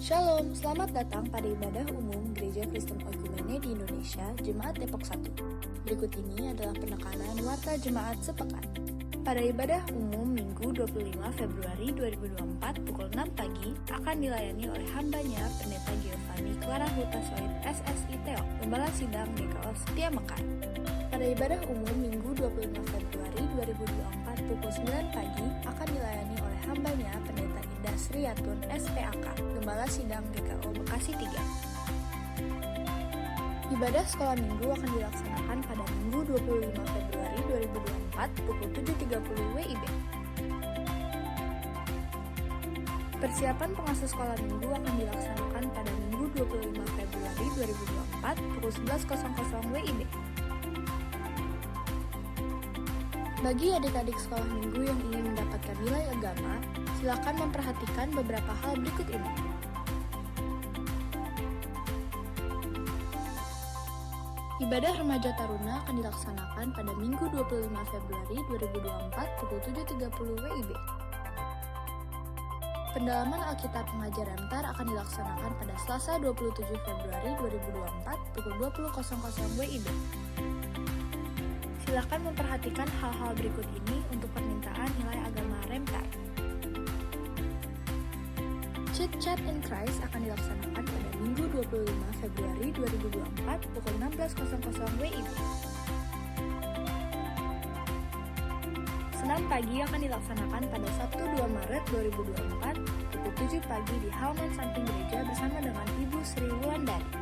Shalom, selamat datang pada ibadah umum Gereja Kristen Oikumene di Indonesia, Jemaat Depok 1. Berikut ini adalah penekanan warta jemaat sepekan. Pada ibadah umum Minggu 25 Februari 2024 pukul 6 pagi akan dilayani oleh hambanya Pendeta Giovanni Clara Hutasoid SSI Theo, Gembala Sidang GKO Setia Mekar. Pada ibadah umum Minggu 25 Februari 2024 pukul 9 pagi akan dilayani oleh hambanya Pendeta Indah Sriatun SPAK, Gembala Sidang GKO Bekasi 3. Ibadah sekolah minggu akan dilaksanakan pada Minggu 25 Februari 2024 pukul 7.30 WIB. Persiapan pengasuh sekolah minggu akan dilaksanakan pada Minggu 25 Februari 2024 pukul 11.00 WIB. Bagi adik-adik sekolah minggu yang ingin mendapatkan nilai agama, silakan memperhatikan beberapa hal berikut ini. Ibadah remaja taruna akan dilaksanakan pada Minggu 25 Februari 2024 pukul 7.30 WIB. Pendalaman Alkitab Pengajaran TAR akan dilaksanakan pada Selasa 27 Februari 2024 pukul 20.00 WIB. Silakan memperhatikan hal-hal berikut ini untuk permintaan nilai agama Remtar. Chit Chat in Christ akan dilaksanakan pada Minggu 25 Februari 2024 pukul 16.00 WIB. Senam pagi akan dilaksanakan pada Sabtu 2 Maret 2024 pukul 7 pagi di halaman samping gereja bersama dengan Ibu Sri Wulandari.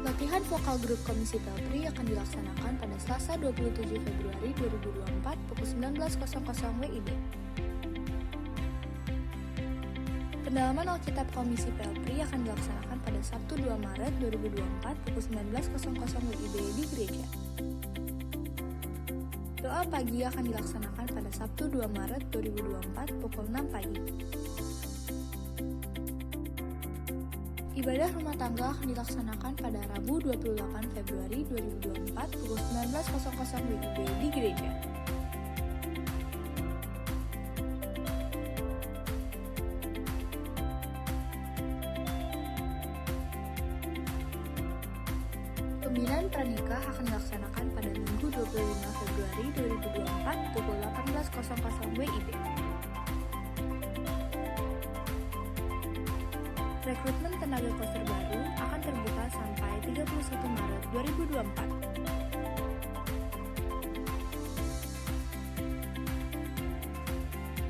Latihan vokal grup Komisi Pelpri akan dilaksanakan pada Selasa 27 Februari 2024 pukul 19.00 WIB. Pendalaman Alkitab Komisi Pelpri akan dilaksanakan pada Sabtu 2 Maret 2024 pukul 19.00 WIB di gereja. Doa pagi akan dilaksanakan pada Sabtu 2 Maret 2024 pukul 6 pagi. Ibadah rumah tangga akan dilaksanakan pada Rabu 28 Februari 2024 pukul 19.00 WIB di gereja. Pembinaan pranikah akan dilaksanakan pada Minggu 25 Februari 2024 pukul 18.00 WIB. Rekrutmen tenaga koster baru akan terbuka sampai 31 Maret 2024.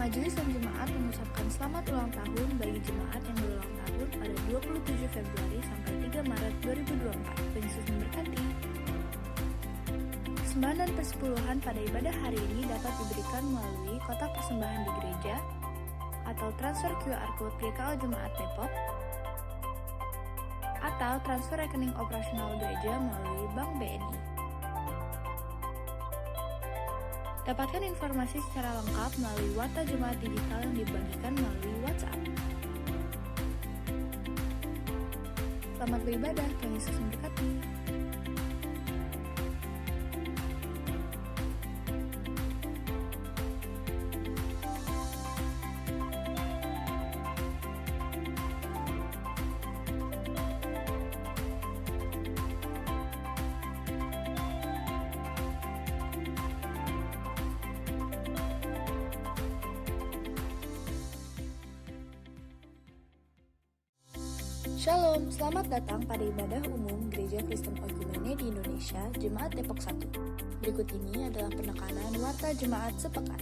Majelis dan jemaat mengucapkan selamat ulang tahun bagi jemaat yang berulang tahun pada 27 Februari sampai 3 Maret 2024. Tuhan Yesus memberkati. Persembahan dan persepuluhan pada ibadah hari ini dapat diberikan melalui kotak persembahan di gereja atau transfer QR Code GKO Jemaat Depok atau transfer rekening operasional gereja melalui Bank BNI. Dapatkan informasi secara lengkap melalui warta jemaat digital yang dibagikan melalui WhatsApp. Selamat beribadah, Tuhan Yesus memberkati. Shalom, selamat datang pada ibadah umum Gereja Kristen Oikumene di Indonesia, Jemaat Depok 1. Berikut ini adalah penekanan warta jemaat sepekan.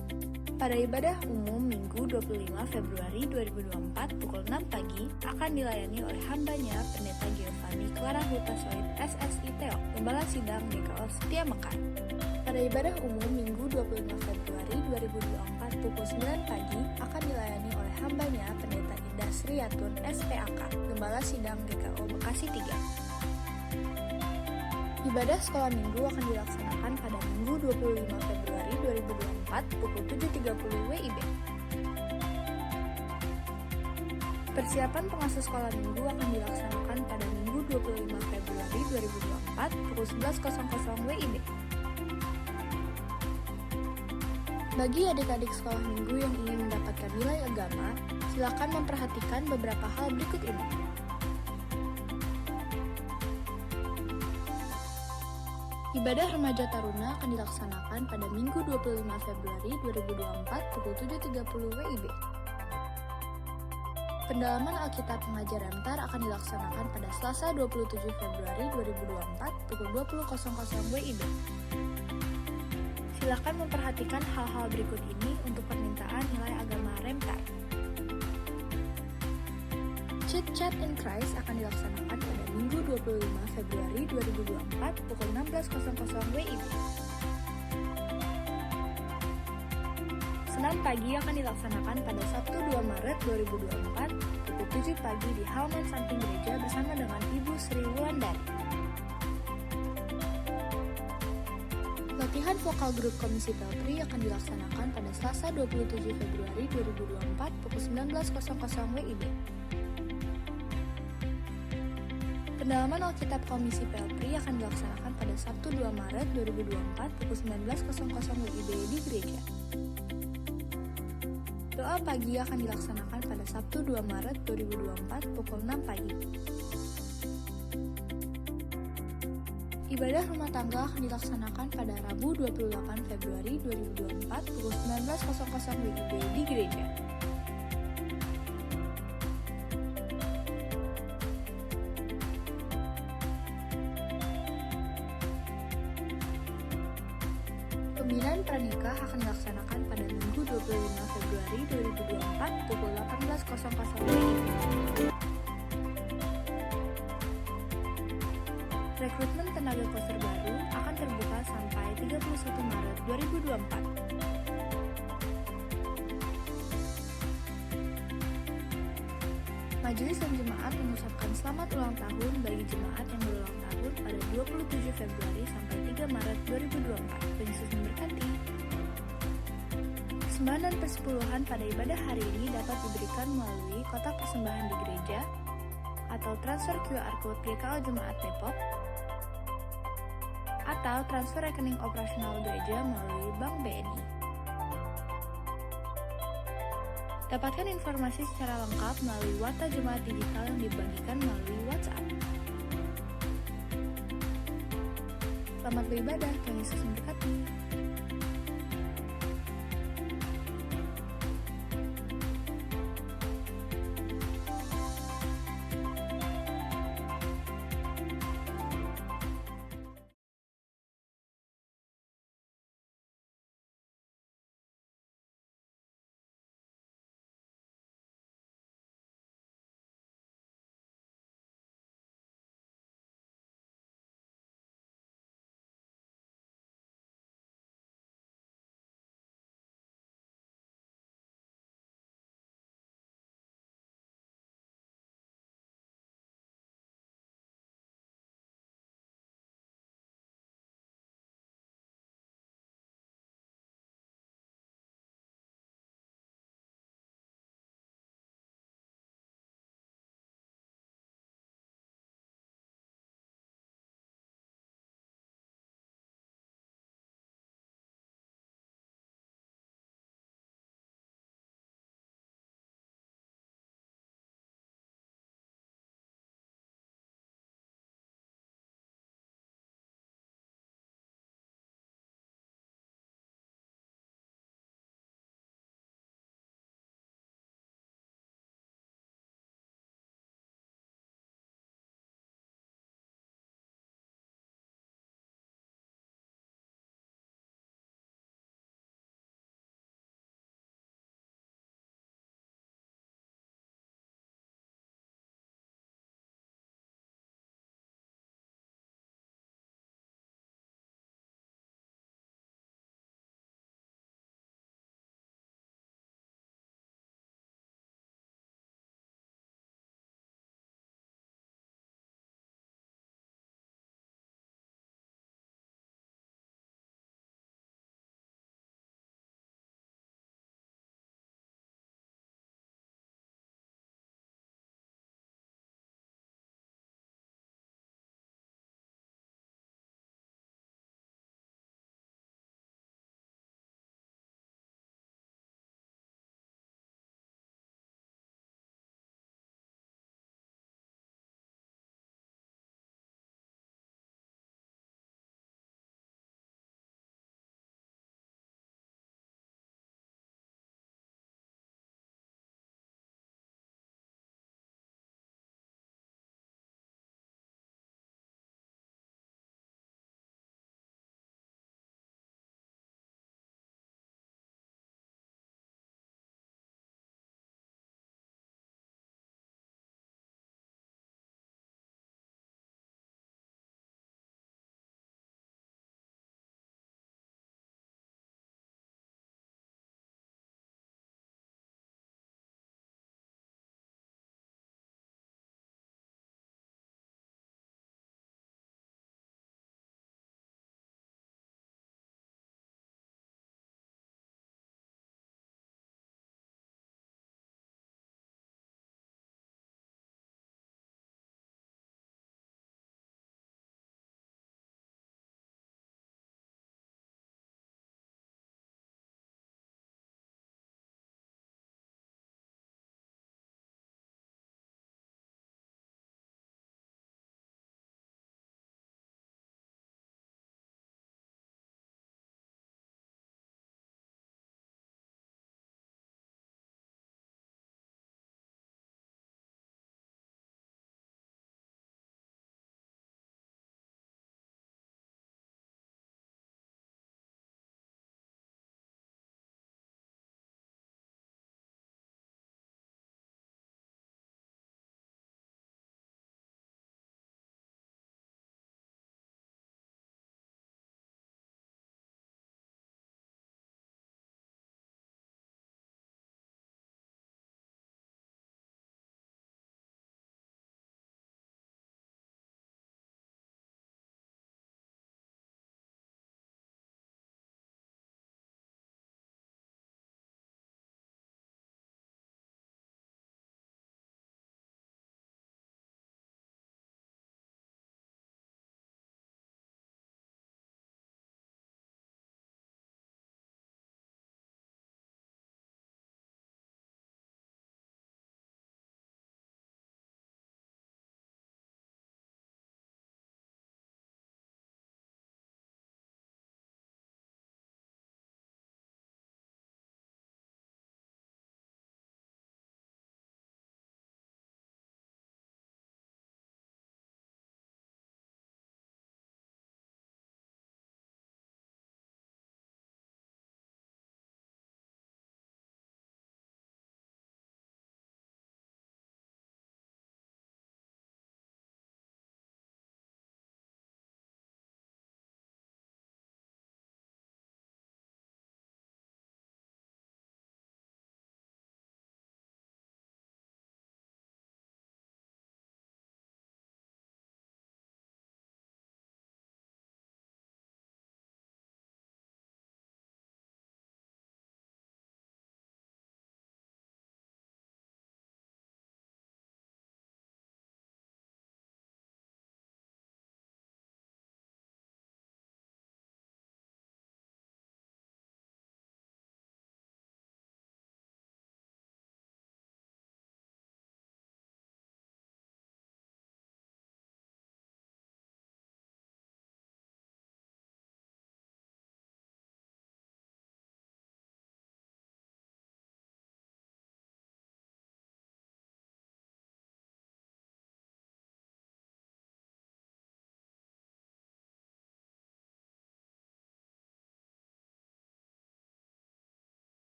Pada ibadah umum Minggu 25 Februari 2024 pukul 6 pagi akan dilayani oleh hambanya Pendeta Giovanni Clara Hutasoid SSI Theo, Gembala Sidang GKO Setia Mekar. Pada ibadah umum Minggu 25 Februari 2024 pukul 9 pagi akan dilayani oleh hambanya Pendeta Indah Sriatun SPAK, Gembala Sidang GKO Bekasi 3. Ibadah sekolah minggu akan dilaksanakan pada Minggu 25 Februari 2024 pukul 7.30 WIB. Persiapan pengasuh sekolah minggu akan dilaksanakan pada Minggu 25 Februari 2024 pukul 11.00 WIB. Bagi adik-adik sekolah minggu yang ingin mendapatkan nilai agama, silakan memperhatikan beberapa hal berikut ini. Ibadah remaja taruna akan dilaksanakan pada Minggu 25 Februari 2024 pukul 7.30 WIB. Pendalaman Alkitab Pengajar Antar akan dilaksanakan pada Selasa 27 Februari 2024 pukul 20.00 WIB. Silakan memperhatikan hal-hal berikut ini untuk permintaan nilai agama Remtar. Chit Chat in Christ akan dilaksanakan pada Minggu 25 Februari 2024 pukul 16.00 WIB. Senam pagi akan dilaksanakan pada Sabtu 2 Maret 2024 pukul 7 pagi di halaman samping gereja bersama dengan Ibu Sri Wulandari. Latihan vokal grup Komisi Pelpri akan dilaksanakan pada Selasa 27 Februari 2024 pukul 19.00 WIB. Pendalaman Alkitab Komisi Pelpri akan dilaksanakan pada Sabtu 2 Maret 2024 pukul 19.00 WIB di gereja. Doa pagi akan dilaksanakan pada Sabtu 2 Maret 2024 pukul 6 pagi. Ibadah rumah tangga akan dilaksanakan pada Rabu 28 Februari 2024 pukul 19.00 WIB di gereja. Pembinaan pranikah akan dilaksanakan pada Minggu 25 Februari 2024 pukul 18.00 WIB. Rekrutmen tenaga koster baru akan terbuka sampai 31 Maret 2024. Majelis dan jemaat mengucapkan selamat ulang tahun bagi jemaat yang berulang tahun pada 27 Februari sampai 3 Maret 2024. Tuhan Yesus memberkati. Persembahan dan persepuluhan pada ibadah hari ini dapat diberikan melalui kotak persembahan di gereja atau transfer QR Code GKL Jemaat Depok atau transfer rekening operasional gereja melalui Bank BNI. Dapatkan informasi secara lengkap melalui Warta Jemaat Digital yang dibagikan melalui WhatsApp. Selamat beribadah, Tuhan Yesus memberkati.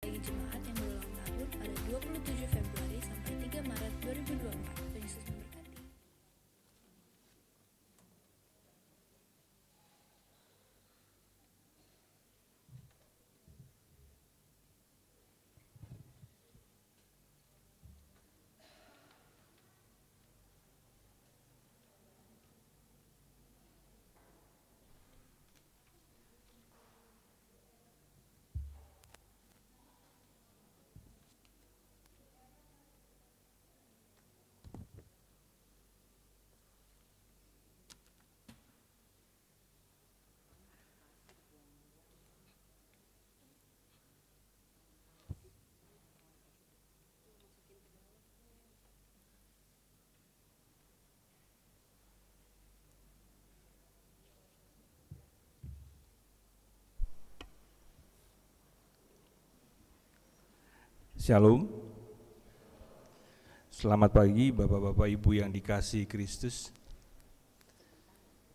bagi jemaat yang berulang tahun pada 27 Februari sampai 3 Maret 2024. Tuhan Yesus memberkati. Shalom. Selamat pagi Bapak-Bapak Ibu yang dikasihi Kristus.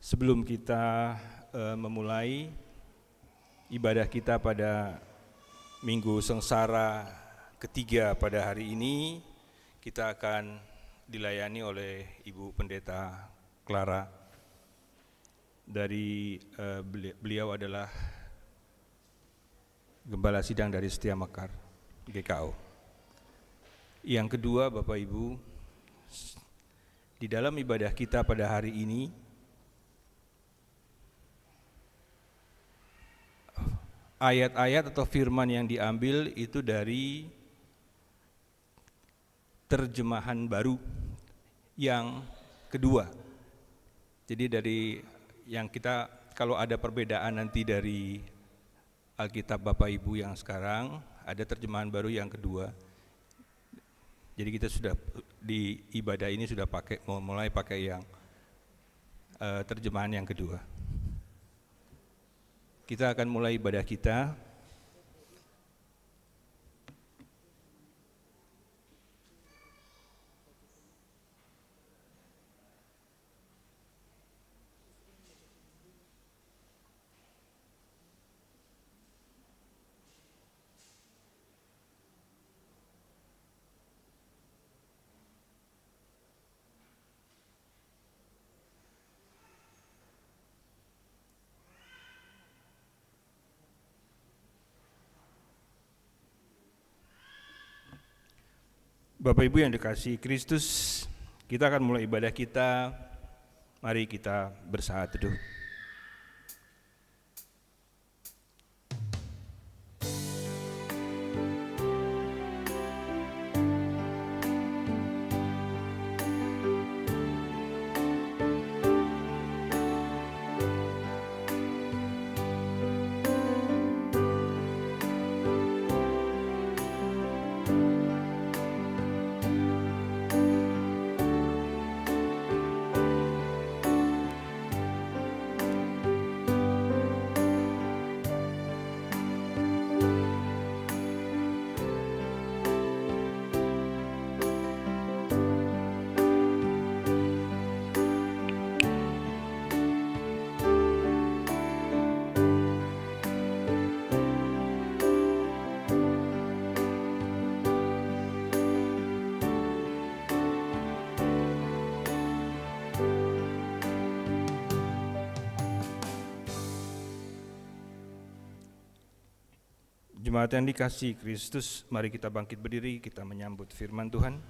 Sebelum kita memulai ibadah kita pada Minggu Sengsara ketiga pada hari ini, kita akan dilayani oleh Ibu Pendeta Clara. Beliau adalah Gembala Sidang dari Setia Mekar GKO. Yang kedua, Bapak Ibu, di dalam ibadah kita pada hari ini ayat-ayat atau firman yang diambil itu dari terjemahan baru yang kedua. Jadi dari yang kita, kalau ada perbedaan nanti dari Alkitab Bapak Ibu yang sekarang, ada terjemahan baru yang kedua. Jadi kita sudah di ibadah ini sudah mulai pakai yang terjemahan yang kedua. Kita akan mulai ibadah kita. Bapak Ibu yang dikasihi Kristus, kita akan mulai ibadah kita. Mari kita bersaat teduh. Jemaat yang dikasihi Kristus, mari kita bangkit berdiri, kita menyambut firman Tuhan.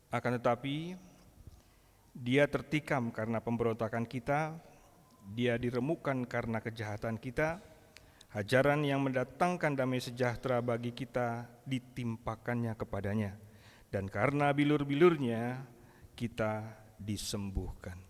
Akan tetapi, Dia tertikam karena pemberontakan kita, Dia diremukkan karena kejahatan kita, hajaran yang mendatangkan damai sejahtera bagi kita ditimpakannya kepadanya, dan karena bilur-bilurnya kita disembuhkan.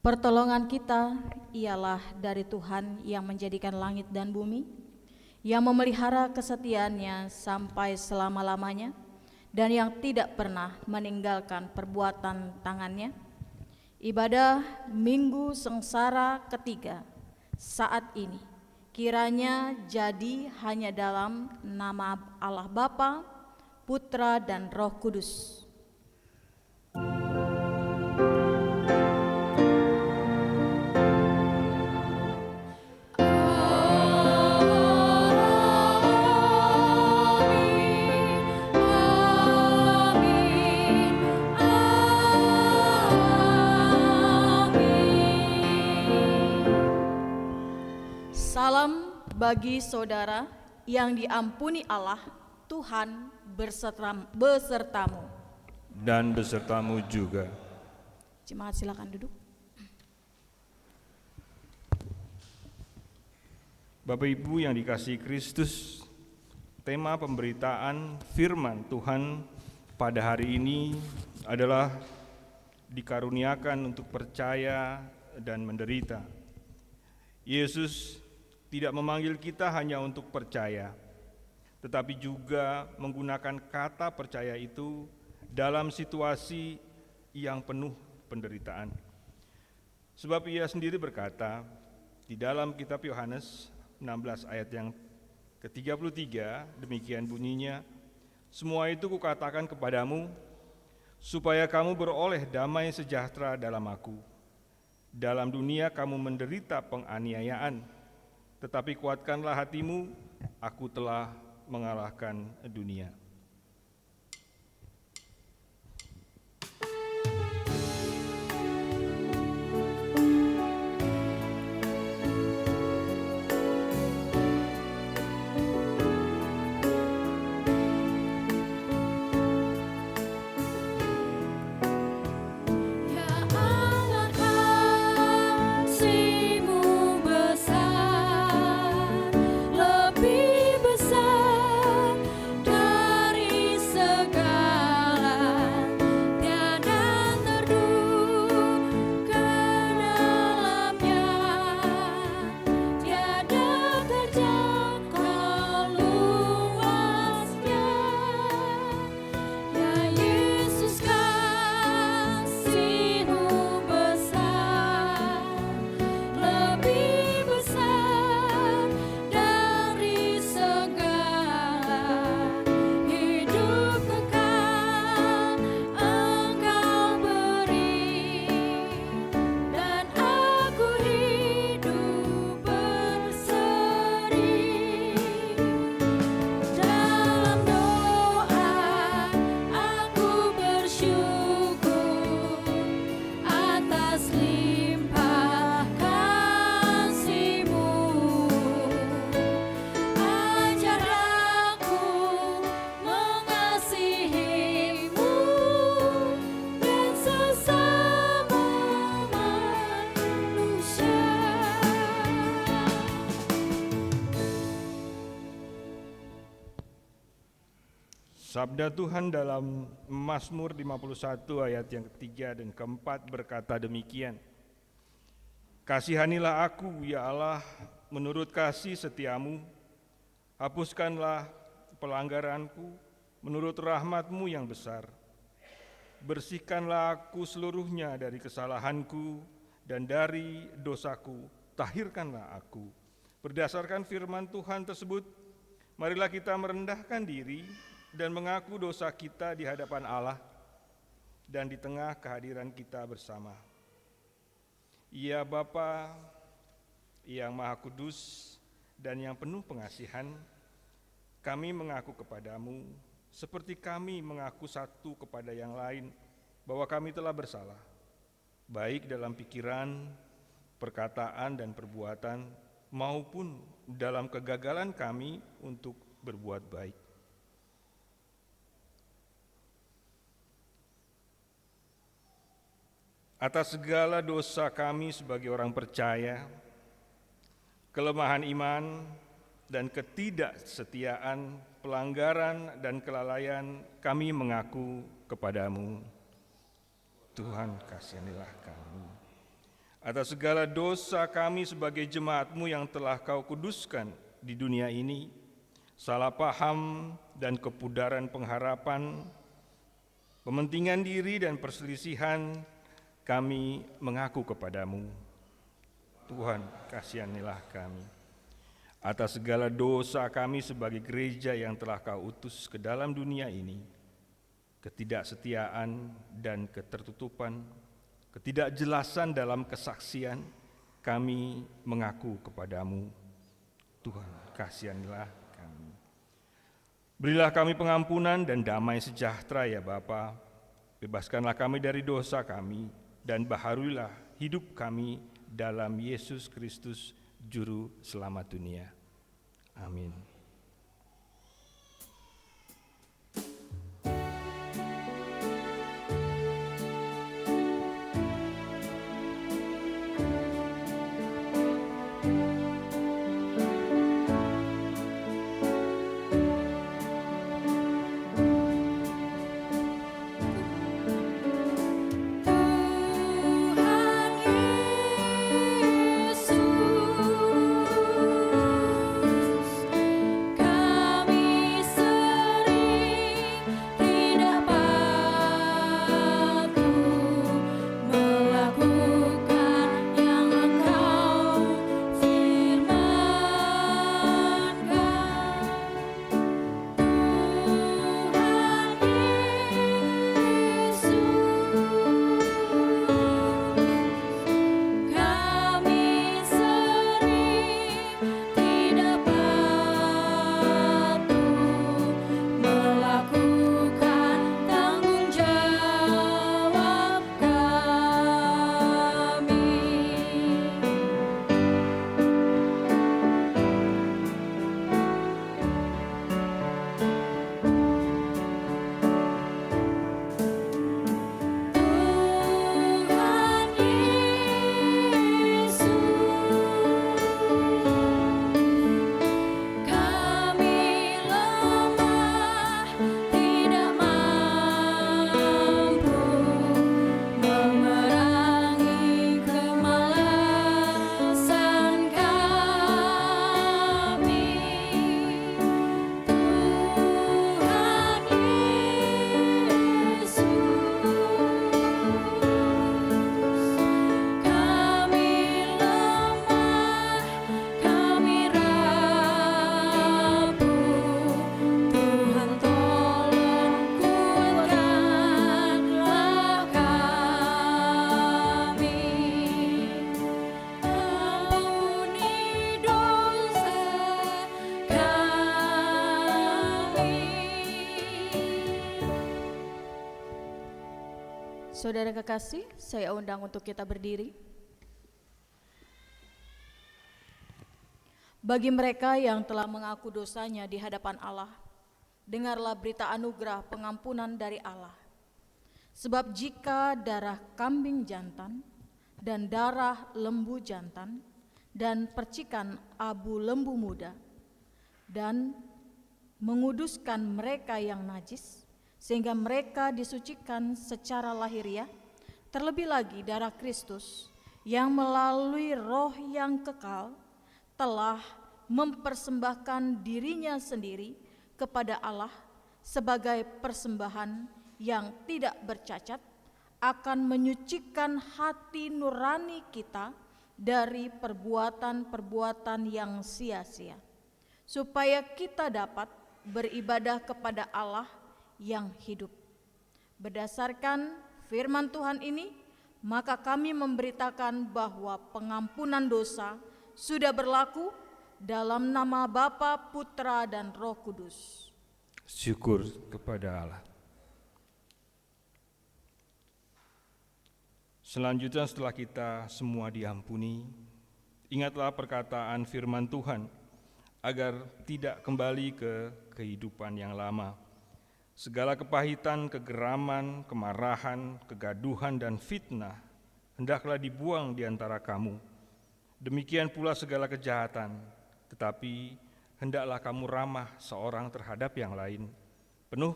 Pertolongan kita ialah dari Tuhan yang menjadikan langit dan bumi, yang memelihara kesetiaannya sampai selama-lamanya, dan yang tidak pernah meninggalkan perbuatan tangannya. Ibadah Minggu Sengsara ketiga saat ini kiranya jadi hanya dalam nama Allah Bapa, Putra, dan Roh Kudus. Salam bagi saudara yang diampuni Allah, Tuhan besertamu. Dan besertamu juga. Jemaat silakan duduk. Bapak Ibu yang dikasihi Kristus, tema pemberitaan firman Tuhan pada hari ini adalah dikaruniakan untuk percaya dan menderita. Yesus tidak memanggil kita hanya untuk percaya, tetapi juga menggunakan kata percaya itu dalam situasi yang penuh penderitaan. Sebab ia sendiri berkata di dalam kitab Yohanes 16 ayat yang ke-33, demikian bunyinya, "Semua itu kukatakan kepadamu, supaya kamu beroleh damai sejahtera dalam aku. Dalam dunia kamu menderita penganiayaan, tetapi kuatkanlah hatimu, aku telah mengalahkan dunia." Sabda Tuhan dalam Mazmur 51 ayat yang ketiga dan keempat berkata demikian, "Kasihanilah aku, ya Allah, menurut kasih setiamu, hapuskanlah pelanggaranku menurut rahmat-Mu yang besar. Bersihkanlah aku seluruhnya dari kesalahanku dan dari dosaku, tahirkanlah aku." Berdasarkan firman Tuhan tersebut, marilah kita merendahkan diri dan mengaku dosa kita di hadapan Allah dan di tengah kehadiran kita bersama. Ya Bapa yang Maha Kudus dan yang penuh pengasihan, kami mengaku kepadamu seperti kami mengaku satu kepada yang lain bahwa kami telah bersalah, baik dalam pikiran, perkataan, dan perbuatan, maupun dalam kegagalan kami untuk berbuat baik. Atas segala dosa kami sebagai orang percaya, kelemahan iman dan ketidaksetiaan, pelanggaran dan kelalaian, kami mengaku kepadamu. Tuhan, kasihanilah kami. atas segala dosa kami sebagai jemaat-Mu yang telah Kau kuduskan di dunia ini, salah paham dan kepudaran pengharapan, pementingan diri dan perselisihan, kami mengaku kepadamu. Tuhan, kasihanilah kami. Atas segala dosa kami sebagai gereja yang telah Kau utus ke dalam dunia ini, ketidaksetiaan dan ketertutupan, ketidakjelasan dalam kesaksian, kami mengaku kepadamu. Tuhan, kasihanilah kami. Berilah kami pengampunan dan damai sejahtera ya Bapa. Bebaskanlah kami dari dosa kami dan baharuilah hidup kami dalam Yesus Kristus, Juru Selamat dunia. Amin. Saudara kekasih, saya undang untuk kita berdiri. Bagi mereka yang telah mengaku dosanya di hadapan Allah, dengarlah berita anugerah pengampunan dari Allah. Sebab jika darah kambing jantan dan darah lembu jantan dan percikan abu lembu muda dan menguduskan mereka yang najis, sehingga mereka disucikan secara lahiriah, terlebih lagi darah Kristus yang melalui roh yang kekal telah mempersembahkan dirinya sendiri kepada Allah sebagai persembahan yang tidak bercacat, akan menyucikan hati nurani kita dari perbuatan-perbuatan yang sia-sia, supaya kita dapat beribadah kepada Allah yang hidup. Berdasarkan firman Tuhan ini, maka kami memberitakan bahwa pengampunan dosa sudah berlaku dalam nama Bapa, Putra, dan Roh Kudus. Syukur kepada Allah. Selanjutnya, setelah kita semua diampuni, ingatlah perkataan firman Tuhan agar tidak kembali ke kehidupan yang lama. Segala kepahitan, kegeraman, kemarahan, kegaduhan, dan fitnah hendaklah dibuang di antara kamu. Demikian pula segala kejahatan, tetapi hendaklah kamu ramah seorang terhadap yang lain, penuh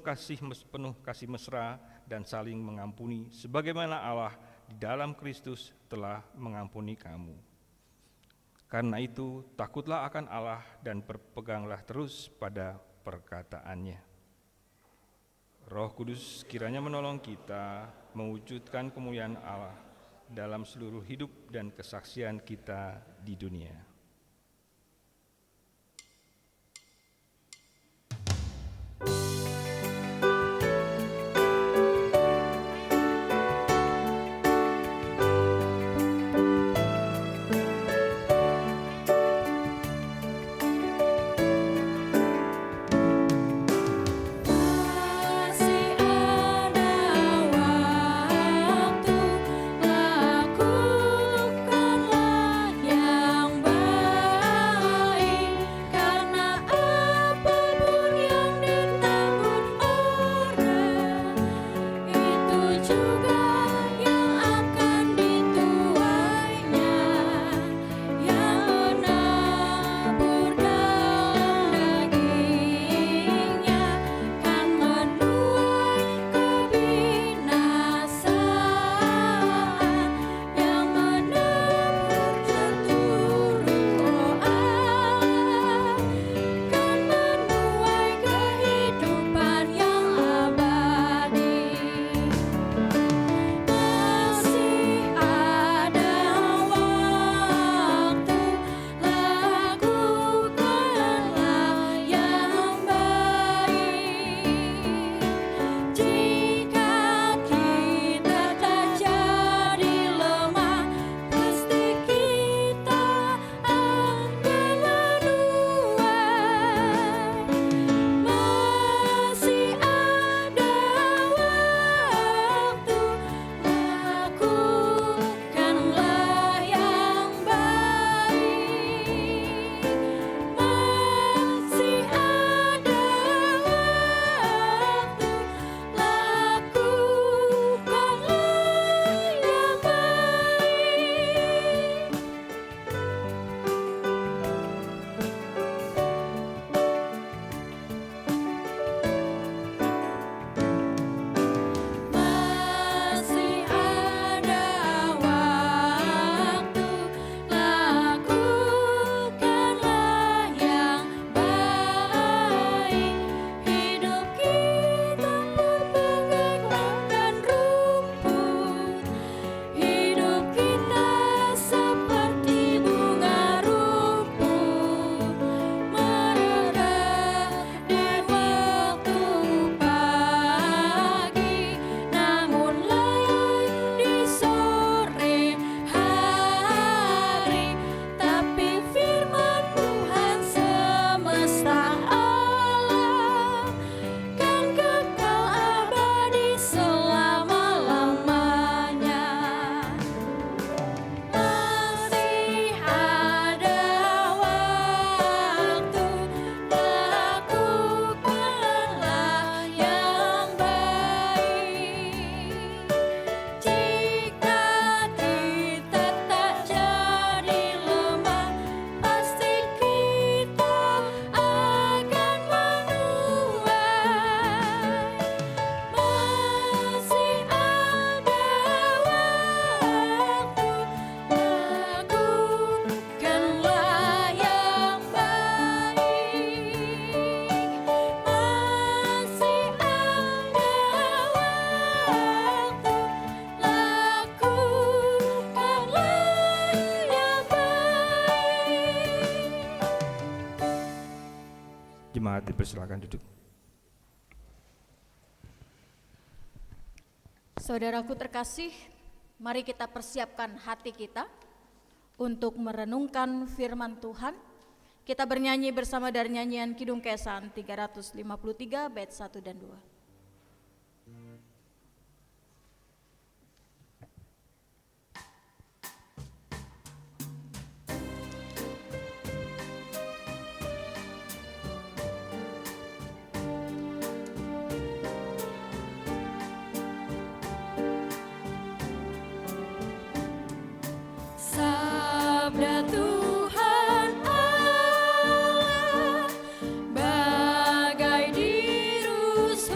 kasih mesra dan saling mengampuni, sebagaimana Allah di dalam Kristus telah mengampuni kamu. Karena itu, takutlah akan Allah dan berpeganglah terus pada perkataannya. Roh Kudus kiranya menolong kita mewujudkan kemuliaan Allah dalam seluruh hidup dan kesaksian kita di dunia. Jemaat dipersilakan duduk. Saudaraku terkasih, mari kita persiapkan hati kita untuk merenungkan firman Tuhan. Kita bernyanyi bersama dari nyanyian Kidung Kesan 353 bait 1 dan 2. Sabda Tuhan Allah bagai dirus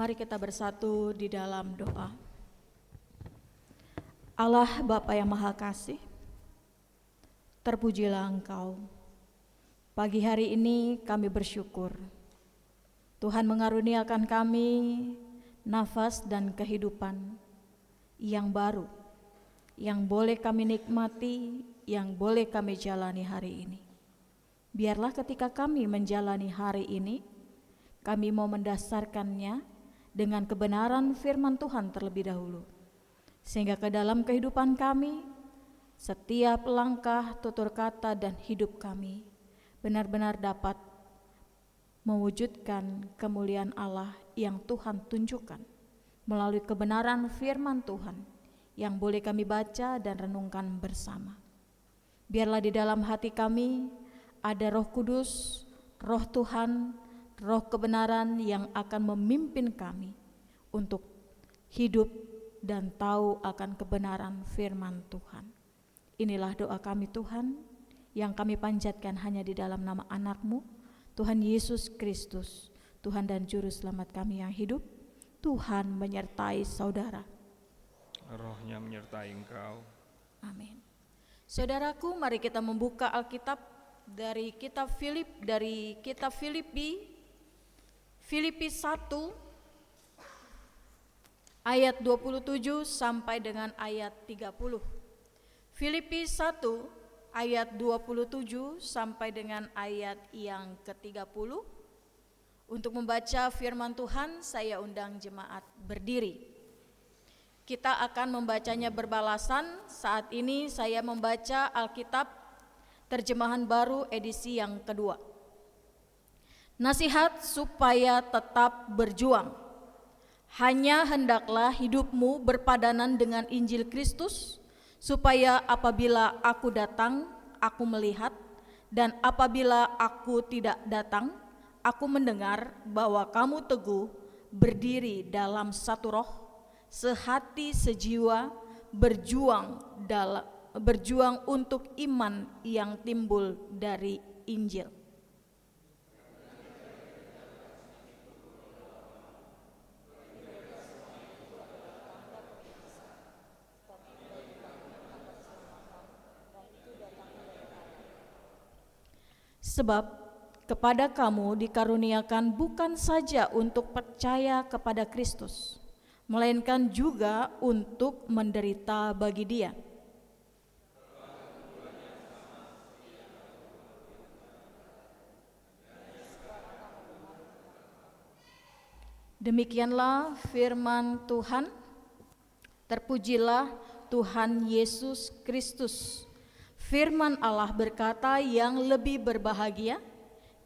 Mari kita bersatu di dalam doa. Allah Bapa yang Maha Kasih, terpujilah Engkau. Pagi hari ini kami bersyukur Tuhan mengaruniakan kami nafas dan kehidupan yang baru, yang boleh kami nikmati, yang boleh kami jalani hari ini. Biarlah ketika kami menjalani hari ini, kami mau mendasarkannya dengan kebenaran firman Tuhan terlebih dahulu, sehingga ke dalam kehidupan kami, setiap langkah, tutur kata, dan hidup kami benar-benar dapat mewujudkan kemuliaan Allah yang Tuhan tunjukkan melalui kebenaran firman Tuhan yang boleh kami baca dan renungkan bersama. Biarlah di dalam hati kami ada Roh Kudus, Roh Tuhan, Roh kebenaran yang akan memimpin kami untuk hidup dan tahu akan kebenaran firman Tuhan. Inilah doa kami Tuhan, yang kami panjatkan hanya di dalam nama anak-Mu, Tuhan Yesus Kristus, Tuhan dan Juru Selamat kami yang hidup. Tuhan menyertai saudara. Rohnya menyertai engkau. Amin. Saudaraku, mari kita membuka Alkitab dari kitab Filipi 1 ayat 27 sampai dengan ayat 30. Filipi 1 ayat 27 sampai dengan ayat yang ke-30. Untuk membaca firman Tuhan, saya undang jemaat berdiri. Kita akan membacanya berbalasan. Saat ini saya membaca Alkitab terjemahan baru edisi yang kedua. Nasihat supaya tetap berjuang. Hanya hendaklah hidupmu berpadanan dengan Injil Kristus, supaya apabila aku datang, aku melihat, dan apabila aku tidak datang, aku mendengar bahwa kamu teguh berdiri dalam satu roh, sehati sejiwa, berjuang untuk iman yang timbul dari Injil. Sebab kepada kamu dikaruniakan bukan saja untuk percaya kepada Kristus, melainkan juga untuk menderita bagi Dia. Demikianlah firman Tuhan. Terpujilah Tuhan Yesus Kristus. Firman Allah berkata, yang lebih berbahagia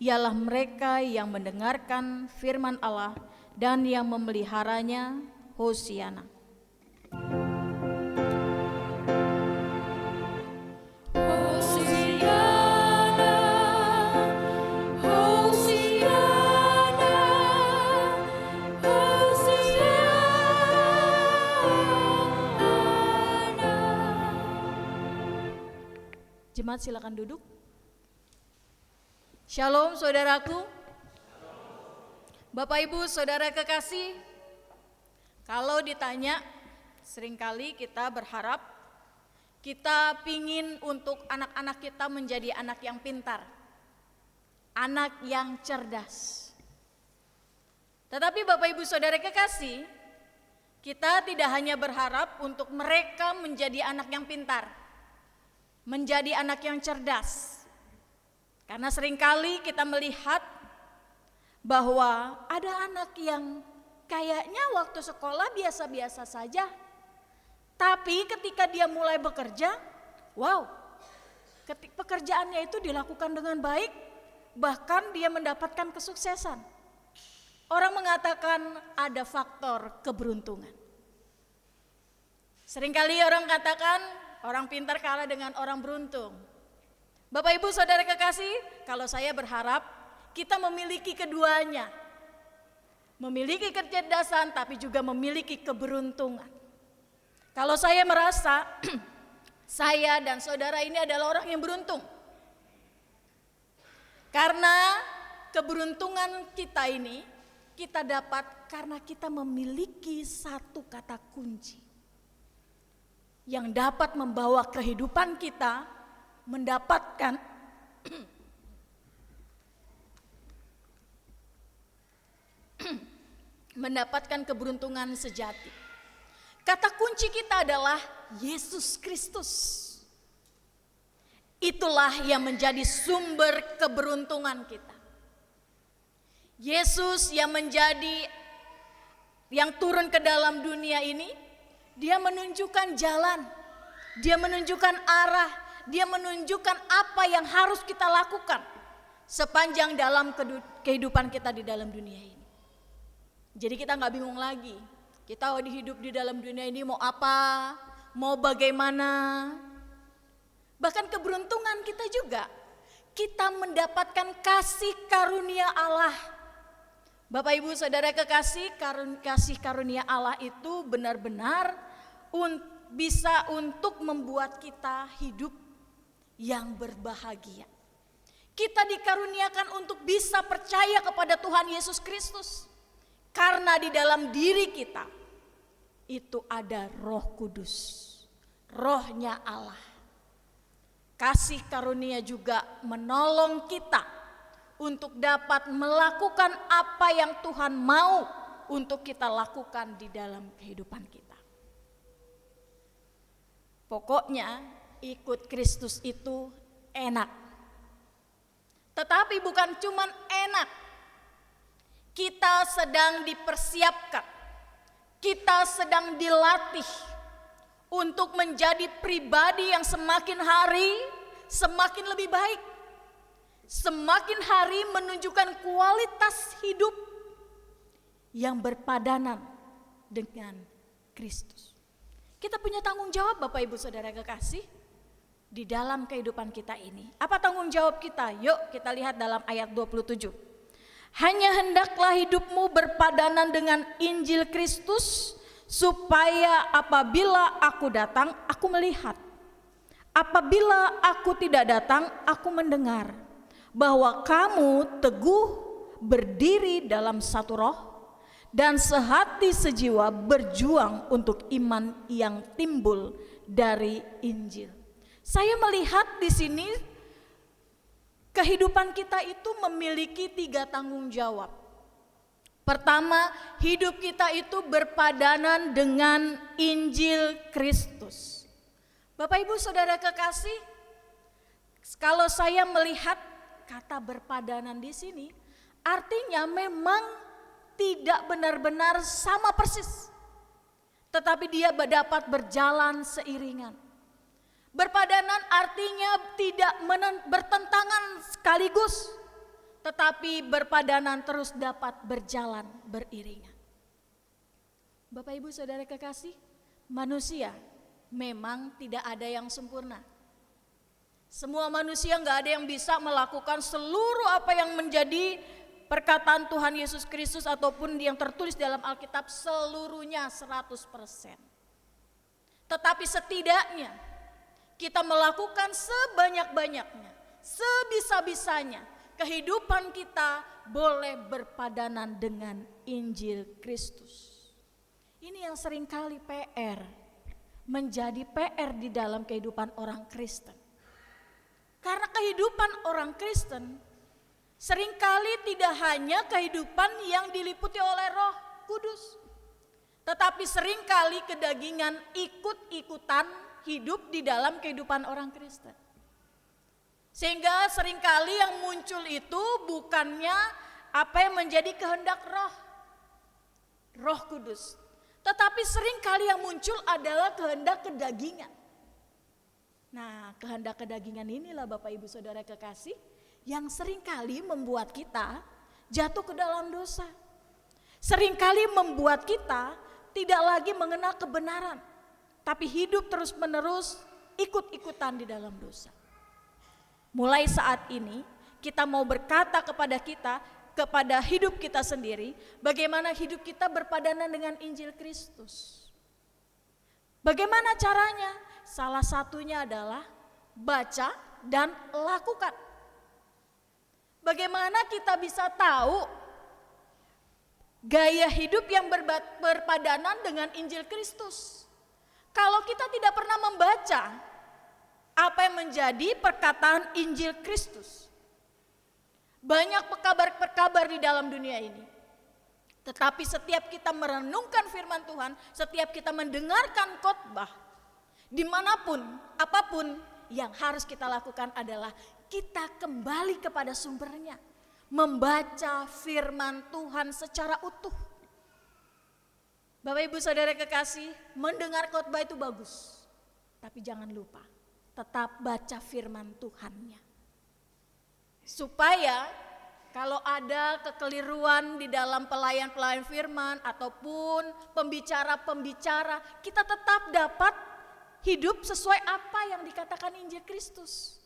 ialah mereka yang mendengarkan firman Allah dan yang memeliharanya. Hosiana. Jemaat silakan duduk. Shalom saudaraku. Bapak Ibu saudara kekasih, kalau ditanya, seringkali kita berharap, kita pingin untuk anak-anak kita menjadi anak yang pintar, anak yang cerdas. Tetapi Bapak Ibu saudara kekasih, kita tidak hanya berharap untuk mereka menjadi anak yang pintar, menjadi anak yang cerdas. Karena seringkali kita melihat bahwa ada anak yang kayaknya waktu sekolah biasa-biasa saja, tapi ketika dia mulai bekerja, wow, pekerjaannya itu dilakukan dengan baik, bahkan dia mendapatkan kesuksesan. Orang mengatakan ada faktor keberuntungan. Seringkali orang katakan orang pintar kalah dengan orang beruntung. Bapak Ibu saudara kekasih, kalau saya berharap kita memiliki keduanya. Memiliki kecerdasan tapi juga memiliki keberuntungan. Kalau saya merasa saya dan saudara ini adalah orang yang beruntung. Karena keberuntungan kita ini kita dapat karena kita memiliki satu kata kunci yang dapat membawa kehidupan kita mendapatkan keberuntungan sejati. Kata kunci kita adalah Yesus Kristus. Itulah yang menjadi sumber keberuntungan kita. Yesus yang turun ke dalam dunia ini, dia menunjukkan jalan, dia menunjukkan arah, dia menunjukkan apa yang harus kita lakukan sepanjang dalam kehidupan kita di dalam dunia ini. Jadi kita gak bingung lagi, kita hidup di dalam dunia ini mau apa, mau bagaimana. Bahkan keberuntungan kita juga, kita mendapatkan kasih karunia Allah. Bapak Ibu Saudara kekasih, kasih karunia Allah itu benar-benar bisa untuk membuat kita hidup yang berbahagia. Kita dikaruniakan untuk bisa percaya kepada Tuhan Yesus Kristus. Karena di dalam diri kita itu ada Roh Kudus, Rohnya Allah. Kasih karunia juga menolong kita untuk dapat melakukan apa yang Tuhan mau untuk kita lakukan di dalam kehidupan kita. Pokoknya ikut Kristus itu enak. Tetapi bukan cuman enak. Kita sedang dipersiapkan. Kita sedang dilatih untuk menjadi pribadi yang semakin hari semakin lebih baik. Semakin hari menunjukkan kualitas hidup yang berpadanan dengan Kristus. Kita punya tanggung jawab Bapak Ibu Saudara kekasih di dalam kehidupan kita ini. Apa tanggung jawab kita? Yuk kita lihat dalam ayat 27. Hanya hendaklah hidupmu berpadanan dengan Injil Kristus, supaya apabila aku datang, aku melihat. Apabila aku tidak datang, aku mendengar. Bahwa kamu teguh berdiri dalam satu roh, dan sehati sejiwa berjuang untuk iman yang timbul dari Injil. Saya melihat di sini kehidupan kita itu memiliki 3 tanggung jawab. Pertama, hidup kita itu berpadanan dengan Injil Kristus. Bapak Ibu Saudara kekasih, kalau saya melihat kata berpadanan di sini, artinya memang tidak benar-benar sama persis, tetapi dia dapat berjalan seiringan. Berpadanan artinya tidak bertentangan sekaligus, tetapi berpadanan terus dapat berjalan beriringan. Bapak Ibu Saudara kekasih, manusia memang tidak ada yang sempurna. Semua manusia gak ada yang bisa melakukan seluruh apa yang menjadi perkataan Tuhan Yesus Kristus ataupun yang tertulis dalam Alkitab seluruhnya 100%. Tetapi setidaknya kita melakukan sebanyak-banyaknya, sebisa-bisanya. Kehidupan kita boleh berpadanan dengan Injil Kristus. Ini yang seringkali menjadi PR di dalam kehidupan orang Kristen. Karena kehidupan orang Kristen seringkali tidak hanya kehidupan yang diliputi oleh Roh Kudus, tetapi seringkali kedagingan ikut-ikutan hidup di dalam kehidupan orang Kristen. Sehingga seringkali yang muncul itu bukannya apa yang menjadi kehendak Roh Kudus, tetapi seringkali yang muncul adalah kehendak kedagingan. Nah, kehendak kedagingan inilah Bapak Ibu Saudara kekasih yang seringkali membuat kita jatuh ke dalam dosa. Seringkali membuat kita tidak lagi mengenal kebenaran, tapi hidup terus-menerus ikut-ikutan di dalam dosa. Mulai saat ini kita mau berkata kepada hidup kita sendiri, bagaimana hidup kita berpadanan dengan Injil Kristus. Bagaimana caranya? Salah satunya adalah baca dan lakukan. Bagaimana kita bisa tahu gaya hidup yang berpadanan dengan Injil Kristus. Kalau kita tidak pernah membaca apa yang menjadi perkataan Injil Kristus, banyak pekabar-pekabar di dalam dunia ini. Tetapi setiap kita merenungkan firman Tuhan, setiap kita mendengarkan khotbah, dimanapun, apapun, yang harus kita lakukan adalah kita kembali kepada sumbernya. Membaca firman Tuhan secara utuh. Bapak Ibu Saudara kekasih, mendengar khotbah itu bagus. Tapi jangan lupa, tetap baca firman Tuhannya. Supaya kalau ada kekeliruan di dalam pelayan-pelayan firman ataupun pembicara-pembicara, kita tetap dapat hidup sesuai apa yang dikatakan Injil Kristus.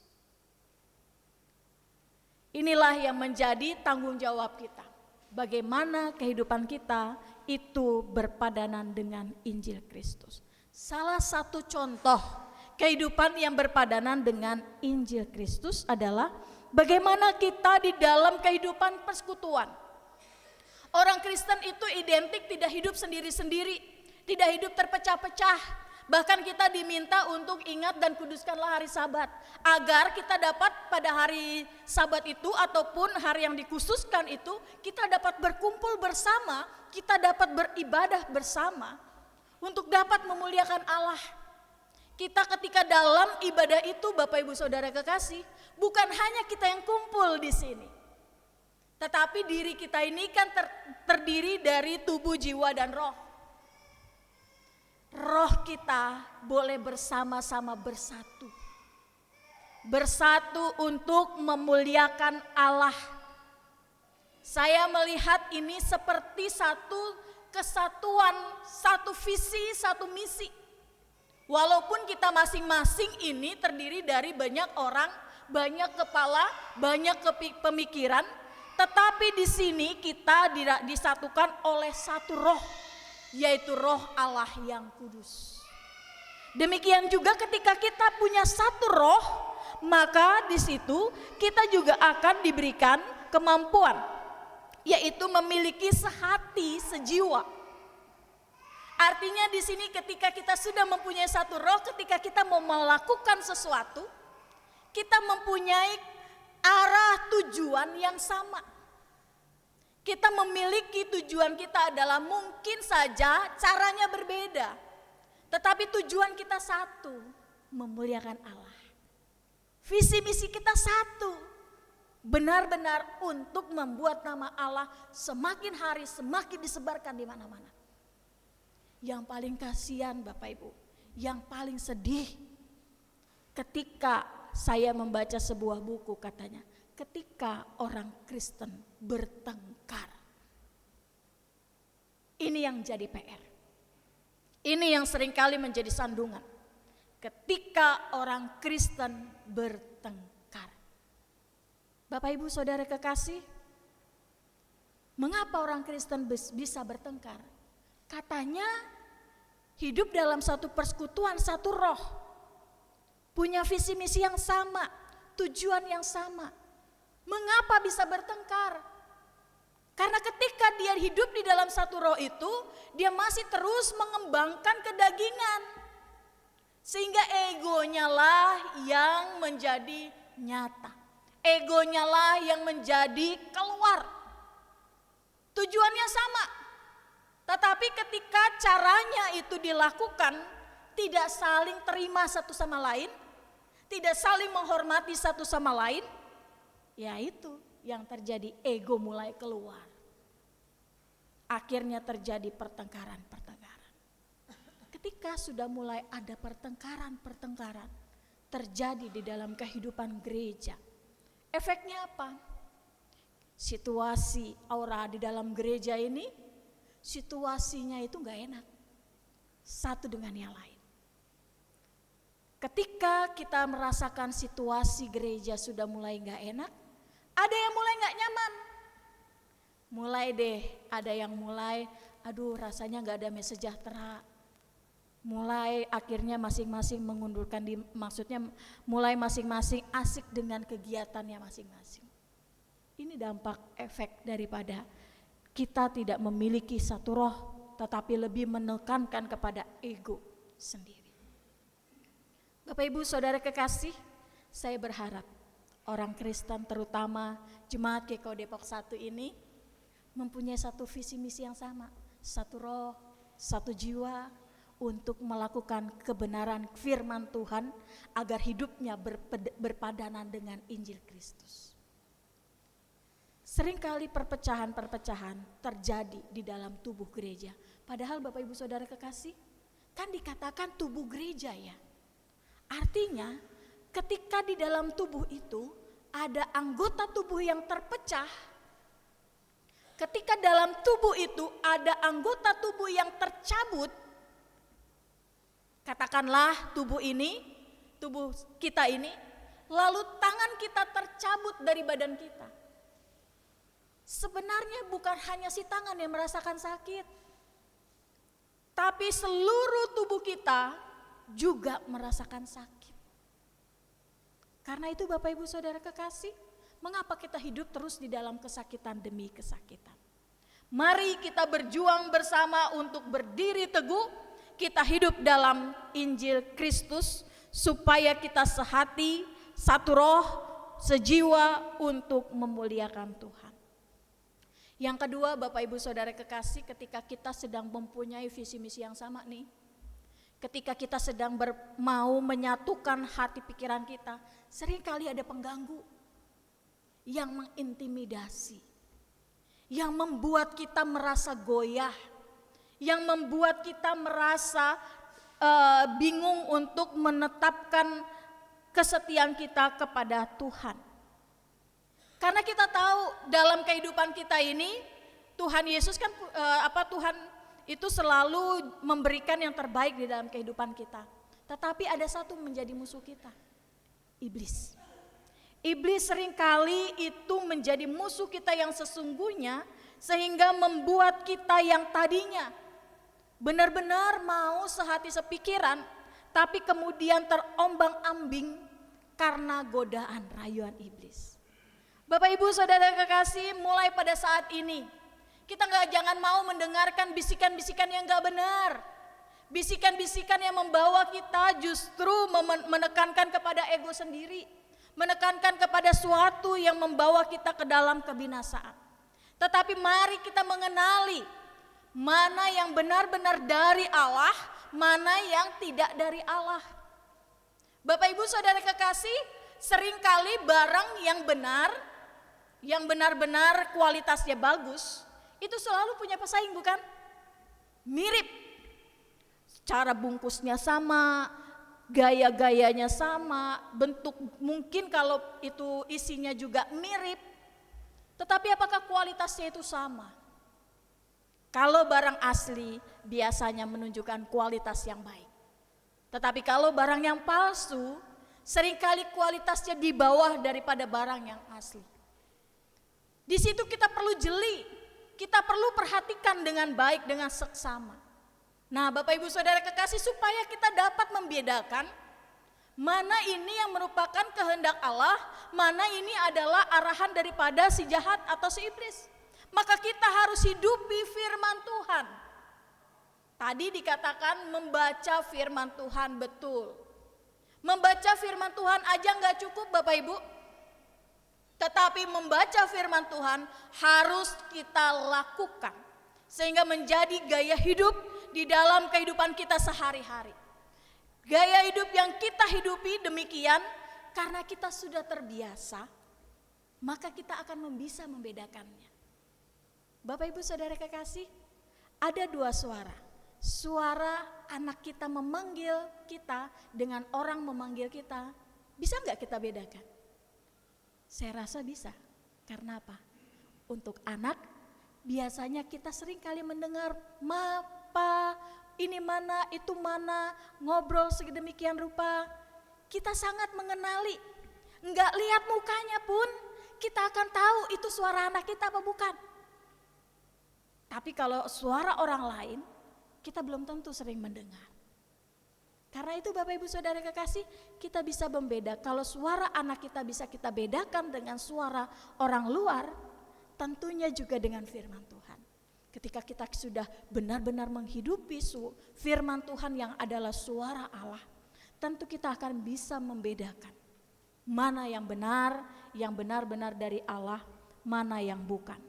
Inilah yang menjadi tanggung jawab kita. Bagaimana kehidupan kita itu berpadanan dengan Injil Kristus. Salah satu contoh kehidupan yang berpadanan dengan Injil Kristus adalah bagaimana kita di dalam kehidupan persekutuan. Orang Kristen itu identik tidak hidup sendiri-sendiri, tidak hidup terpecah-pecah. Bahkan kita diminta untuk ingat dan kuduskanlah hari Sabat, agar kita dapat pada hari Sabat itu ataupun hari yang dikhususkan itu, kita dapat berkumpul bersama, kita dapat beribadah bersama untuk dapat memuliakan Allah. Kita ketika dalam ibadah itu, Bapak Ibu Saudara kekasih, bukan hanya kita yang kumpul di sini, tetapi diri kita ini kan terdiri dari tubuh, jiwa, dan roh. Roh kita boleh bersama-sama bersatu. Bersatu untuk memuliakan Allah. Saya melihat ini seperti satu kesatuan, satu visi, satu misi. Walaupun kita masing-masing ini terdiri dari banyak orang, banyak kepala, banyak pemikiran, tetapi di sini kita disatukan oleh satu roh, yaitu roh Allah yang kudus. Demikian juga ketika kita punya satu roh, maka di situ kita juga akan diberikan kemampuan, yaitu memiliki sehati, sejiwa. Artinya di sini ketika kita sudah mempunyai satu roh, ketika kita mau melakukan sesuatu, kita mempunyai arah tujuan yang sama. Kita memiliki tujuan kita adalah mungkin saja caranya berbeda, tetapi tujuan kita satu, memuliakan Allah. Visi misi kita satu, benar-benar untuk membuat nama Allah semakin hari semakin disebarkan di mana-mana. Yang paling kasihan Bapak Ibu, yang paling sedih ketika saya membaca sebuah buku, katanya ketika orang Kristen bertengkar. Ini yang jadi PR. Ini yang seringkali menjadi sandungan. Ketika orang Kristen bertengkar. Bapak Ibu Saudara kekasih, mengapa orang Kristen bisa bertengkar? Katanya hidup dalam satu persekutuan, satu roh. Punya visi misi yang sama, tujuan yang sama. Mengapa bisa bertengkar? Karena ketika dia hidup di dalam satu roh itu, dia masih terus mengembangkan kedagingan. Sehingga egonya lah yang menjadi nyata. Egonya lah yang menjadi keluar. Tujuannya sama. Tetapi ketika caranya itu dilakukan, tidak saling terima satu sama lain, tidak saling menghormati satu sama lain, ya itu yang terjadi, ego mulai keluar. Akhirnya terjadi pertengkaran-pertengkaran. Ketika sudah mulai ada pertengkaran-pertengkaran terjadi di dalam kehidupan gereja, efeknya apa? Situasi aura di dalam gereja ini, situasinya itu gak enak satu dengan yang lain. Ketika kita merasakan situasi gereja sudah mulai gak enak, ada yang mulai gak nyaman. Mulai deh, ada yang mulai, aduh rasanya gak ada sejahtera. Mulai akhirnya masing-masing mengundurkan diri, maksudnya mulai masing-masing asik dengan kegiatannya masing-masing. Ini dampak efek daripada kita tidak memiliki satu roh, tetapi lebih menekankan kepada ego sendiri. Bapak Ibu Saudara kekasih, saya berharap orang Kristen terutama Jemaat GKO Depok 1 ini mempunyai satu visi misi yang sama, satu roh, satu jiwa untuk melakukan kebenaran firman Tuhan agar hidupnya berpadanan dengan Injil Kristus. Seringkali perpecahan-perpecahan terjadi di dalam tubuh gereja. Padahal Bapak Ibu Saudara kekasih, kan dikatakan tubuh gereja ya. Artinya ketika di dalam tubuh itu ada anggota tubuh yang terpecah, ketika dalam tubuh itu ada anggota tubuh yang tercabut, katakanlah tubuh kita ini, lalu tangan kita tercabut dari badan kita. Sebenarnya bukan hanya si tangan yang merasakan sakit, tapi seluruh tubuh kita juga merasakan sakit. Karena itu Bapak Ibu Saudara kekasih, mengapa kita hidup terus di dalam kesakitan demi kesakitan? Mari kita berjuang bersama untuk berdiri teguh, kita hidup dalam Injil Kristus supaya kita sehati, satu roh, sejiwa untuk memuliakan Tuhan. Yang kedua Bapak Ibu Saudara kekasih, ketika kita sedang mempunyai visi misi yang sama nih, ketika kita sedang mau menyatukan hati pikiran kita, seringkali ada pengganggu yang mengintimidasi, yang membuat kita merasa goyah, yang membuat kita merasa bingung untuk menetapkan kesetiaan kita kepada Tuhan. Karena kita tahu dalam kehidupan kita ini Tuhan Yesus kan Tuhan itu selalu memberikan yang terbaik di dalam kehidupan kita. Tetapi ada satu menjadi musuh kita, iblis. Iblis seringkali itu menjadi musuh kita yang sesungguhnya, sehingga membuat kita yang tadinya benar-benar mau sehati sepikiran, tapi kemudian terombang-ambing karena godaan rayuan iblis. Bapak Ibu Saudara kekasih, mulai pada saat ini kita jangan mau mendengarkan bisikan-bisikan yang gak benar. Bisikan-bisikan yang membawa kita justru menekankan kepada ego sendiri, menekankan kepada suatu yang membawa kita ke dalam kebinasaan. Tetapi mari kita mengenali mana yang benar-benar dari Allah, mana yang tidak dari Allah. Bapak Ibu Saudara kekasih, seringkali barang yang benar-benar kualitasnya bagus, itu selalu punya pesaing, bukan? Mirip, cara bungkusnya sama, gaya-gayanya sama, bentuk mungkin kalau itu isinya juga mirip, tetapi apakah kualitasnya itu sama? Kalau barang asli biasanya menunjukkan kualitas yang baik, tetapi kalau barang yang palsu seringkali kualitasnya di bawah daripada barang yang asli. Di situ kita perlu jeli, kita perlu perhatikan dengan baik, dengan seksama. Nah Bapak Ibu Saudara kekasih, supaya kita dapat membedakan mana ini yang merupakan kehendak Allah, mana ini adalah arahan daripada si jahat atau si iblis, maka kita harus hidupi firman Tuhan. Tadi dikatakan membaca firman Tuhan, betul. Membaca firman Tuhan aja gak cukup Bapak Ibu, tetapi membaca firman Tuhan harus kita lakukan sehingga menjadi gaya hidup di dalam kehidupan kita sehari-hari. Gaya hidup yang kita hidupi demikian karena kita sudah terbiasa, maka kita akan bisa membedakannya. Bapak Ibu Saudara kekasih, ada dua suara. Suara anak kita memanggil kita dengan orang memanggil kita, bisa gak kita bedakan? Saya rasa bisa. Karena apa? Untuk anak biasanya kita sering kali mendengar "Mapa, ini mana, itu mana", ngobrol sedemikian rupa. Kita sangat mengenali. Enggak lihat mukanya pun kita akan tahu itu suara anak kita apa bukan. Tapi kalau suara orang lain kita belum tentu sering mendengar. Karena itu Bapak Ibu Saudara kekasih, kita bisa membedakan. Kalau suara anak kita bisa kita bedakan dengan suara orang luar, tentunya juga dengan firman Tuhan. Ketika kita sudah benar-benar menghidupi firman Tuhan yang adalah suara Allah, tentu kita akan bisa membedakan mana yang benar-benar dari Allah, mana yang bukan.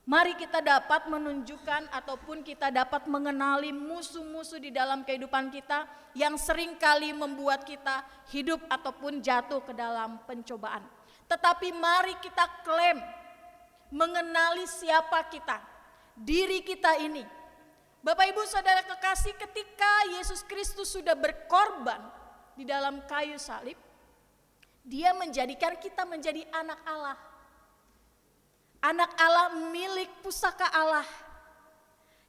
Mari kita dapat menunjukkan ataupun kita dapat mengenali musuh-musuh di dalam kehidupan kita yang seringkali membuat kita hidup ataupun jatuh ke dalam pencobaan. Tetapi mari kita klaim mengenali siapa kita, diri kita ini. Bapak Ibu Saudara kekasih, ketika Yesus Kristus sudah berkorban di dalam kayu salib, Dia menjadikan kita menjadi anak Allah. Anak Allah milik pusaka Allah.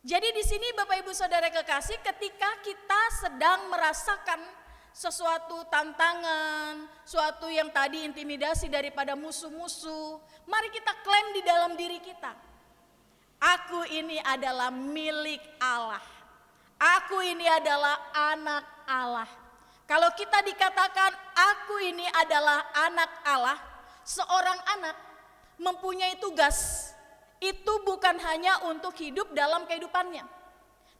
Jadi di sini Bapak Ibu Saudara kekasih, ketika kita sedang merasakan sesuatu tantangan, suatu yang tadi intimidasi daripada musuh-musuh, mari kita klaim di dalam diri kita. Aku ini adalah milik Allah. Aku ini adalah anak Allah. Kalau kita dikatakan aku ini adalah anak Allah, seorang anak mempunyai tugas. Itu bukan hanya untuk hidup dalam kehidupannya,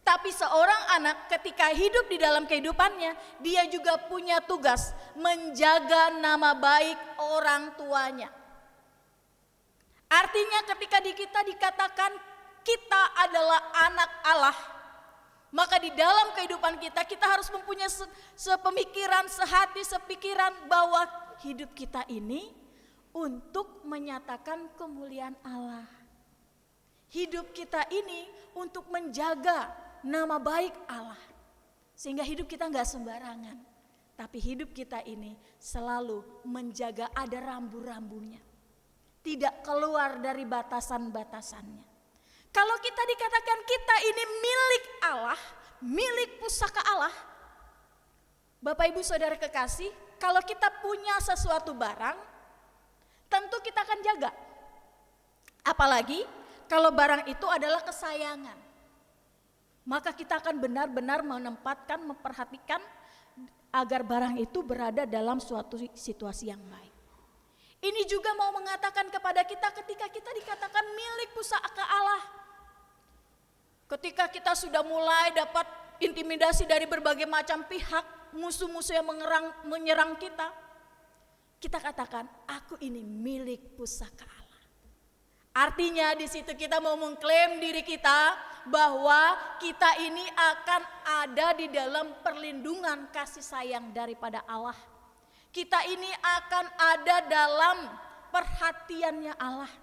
tapi seorang anak ketika hidup di dalam kehidupannya, dia juga punya tugas menjaga nama baik orang tuanya. Artinya ketika kita dikatakan kita adalah anak Allah, maka di dalam kehidupan kita harus mempunyai sepemikiran, sehati, sepikiran bahwa hidup kita ini untuk menyatakan kemuliaan Allah. Hidup kita ini untuk menjaga nama baik Allah. Sehingga hidup kita gak sembarangan, tapi hidup kita ini selalu menjaga ada rambu-rambunya, tidak keluar dari batasan-batasannya. Kalau kita dikatakan kita ini milik Allah, milik pusaka Allah, Bapak Ibu Saudara kekasih, kalau kita punya sesuatu barang, tentu kita akan jaga. Apalagi kalau barang itu adalah kesayangan, maka kita akan benar-benar menempatkan, memperhatikan agar barang itu berada dalam suatu situasi yang baik. Ini juga mau mengatakan kepada kita ketika kita dikatakan milik pusaka Allah. Ketika kita sudah mulai dapat intimidasi dari berbagai macam pihak, musuh-musuh yang menyerang kita, kita katakan, aku ini milik pusaka Allah. Artinya di situ kita mau mengklaim diri kita bahwa kita ini akan ada di dalam perlindungan kasih sayang daripada Allah. Kita ini akan ada dalam perhatiannya Allah.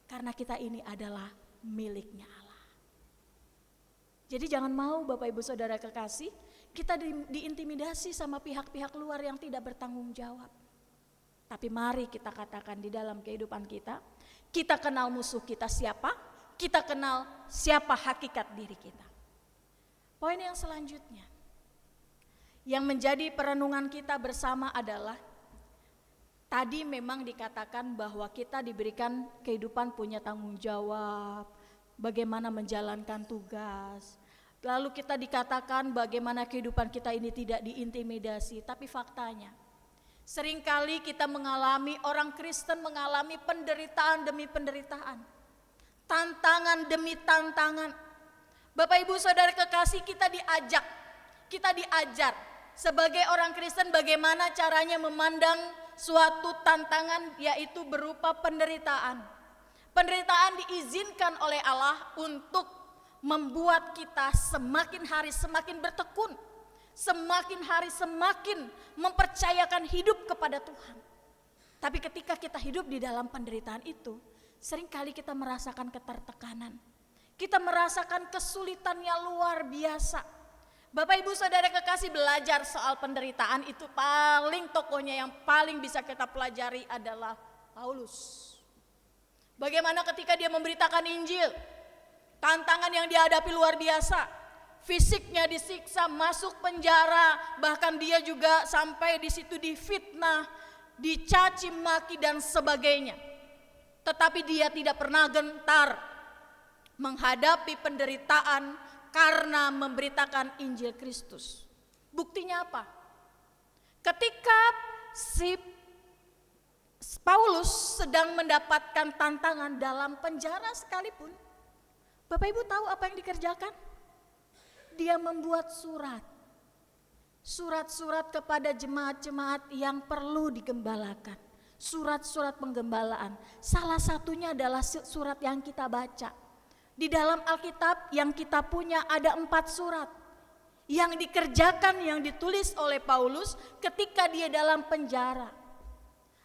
Karena kita ini adalah miliknya Allah. Jadi jangan mau Bapak Ibu Saudara kekasih, kita diintimidasi sama pihak-pihak luar yang tidak bertanggung jawab. Tapi mari kita katakan di dalam kehidupan kita kenal musuh kita siapa, kita kenal siapa hakikat diri kita. Poin yang selanjutnya, yang menjadi perenungan kita bersama adalah, tadi memang dikatakan bahwa kita diberikan kehidupan punya tanggung jawab, bagaimana menjalankan tugas. Lalu kita dikatakan bagaimana kehidupan kita ini tidak diintimidasi, tapi faktanya, seringkali kita mengalami, orang Kristen mengalami penderitaan demi penderitaan, tantangan demi tantangan. Bapak Ibu Saudara kekasih, kita diajar sebagai orang Kristen bagaimana caranya memandang suatu tantangan, yaitu berupa penderitaan. Penderitaan diizinkan oleh Allah untuk membuat kita semakin hari semakin bertekun, semakin hari semakin mempercayakan hidup kepada Tuhan. Tapi ketika kita hidup di dalam penderitaan itu, seringkali kita merasakan ketertekanan. Kita merasakan kesulitan yang luar biasa. Bapak Ibu Saudara kekasih, belajar soal penderitaan itu tokohnya yang paling bisa kita pelajari adalah Paulus. Bagaimana ketika dia memberitakan Injil, tantangan yang dihadapi luar biasa. Fisiknya disiksa, masuk penjara, bahkan dia juga sampai di situ difitnah, dicaci maki dan sebagainya. Tetapi dia tidak pernah gentar menghadapi penderitaan karena memberitakan Injil Kristus. Buktinya apa? Ketika si Paulus sedang mendapatkan tantangan dalam penjara sekalipun, Bapak Ibu tahu apa yang dikerjakan? Dia membuat surat-surat kepada jemaat-jemaat yang perlu digembalakan. Surat-surat penggembalaan. Salah satunya adalah surat yang kita baca. Di dalam Alkitab yang kita punya ada 4 surat yang dikerjakan, yang ditulis oleh Paulus ketika dia dalam penjara.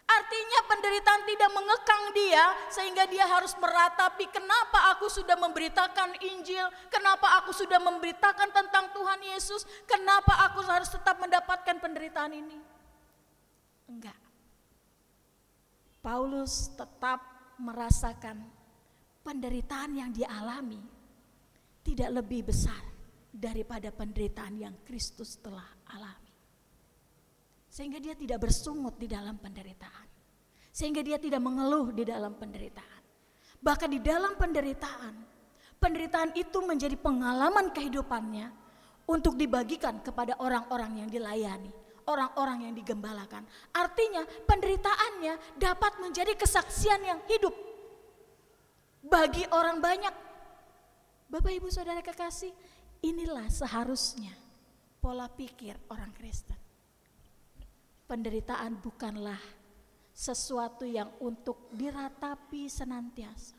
Artinya penderitaan tidak mengekang dia sehingga dia harus meratapi kenapa aku sudah memberitakan Injil, kenapa aku sudah memberitakan tentang Tuhan Yesus, kenapa aku harus tetap mendapatkan penderitaan ini. Enggak. Paulus tetap merasakan penderitaan yang dialami tidak lebih besar daripada penderitaan yang Kristus telah alami. Sehingga dia tidak bersungut di dalam penderitaan. Sehingga dia tidak mengeluh di dalam penderitaan. Bahkan di dalam penderitaan itu menjadi pengalaman kehidupannya untuk dibagikan kepada orang-orang yang dilayani, orang-orang yang digembalakan. Artinya penderitaannya dapat menjadi kesaksian yang hidup bagi orang banyak. Bapak Ibu Saudara kekasih, inilah seharusnya pola pikir orang Kristen. Penderitaan bukanlah sesuatu yang untuk diratapi senantiasa.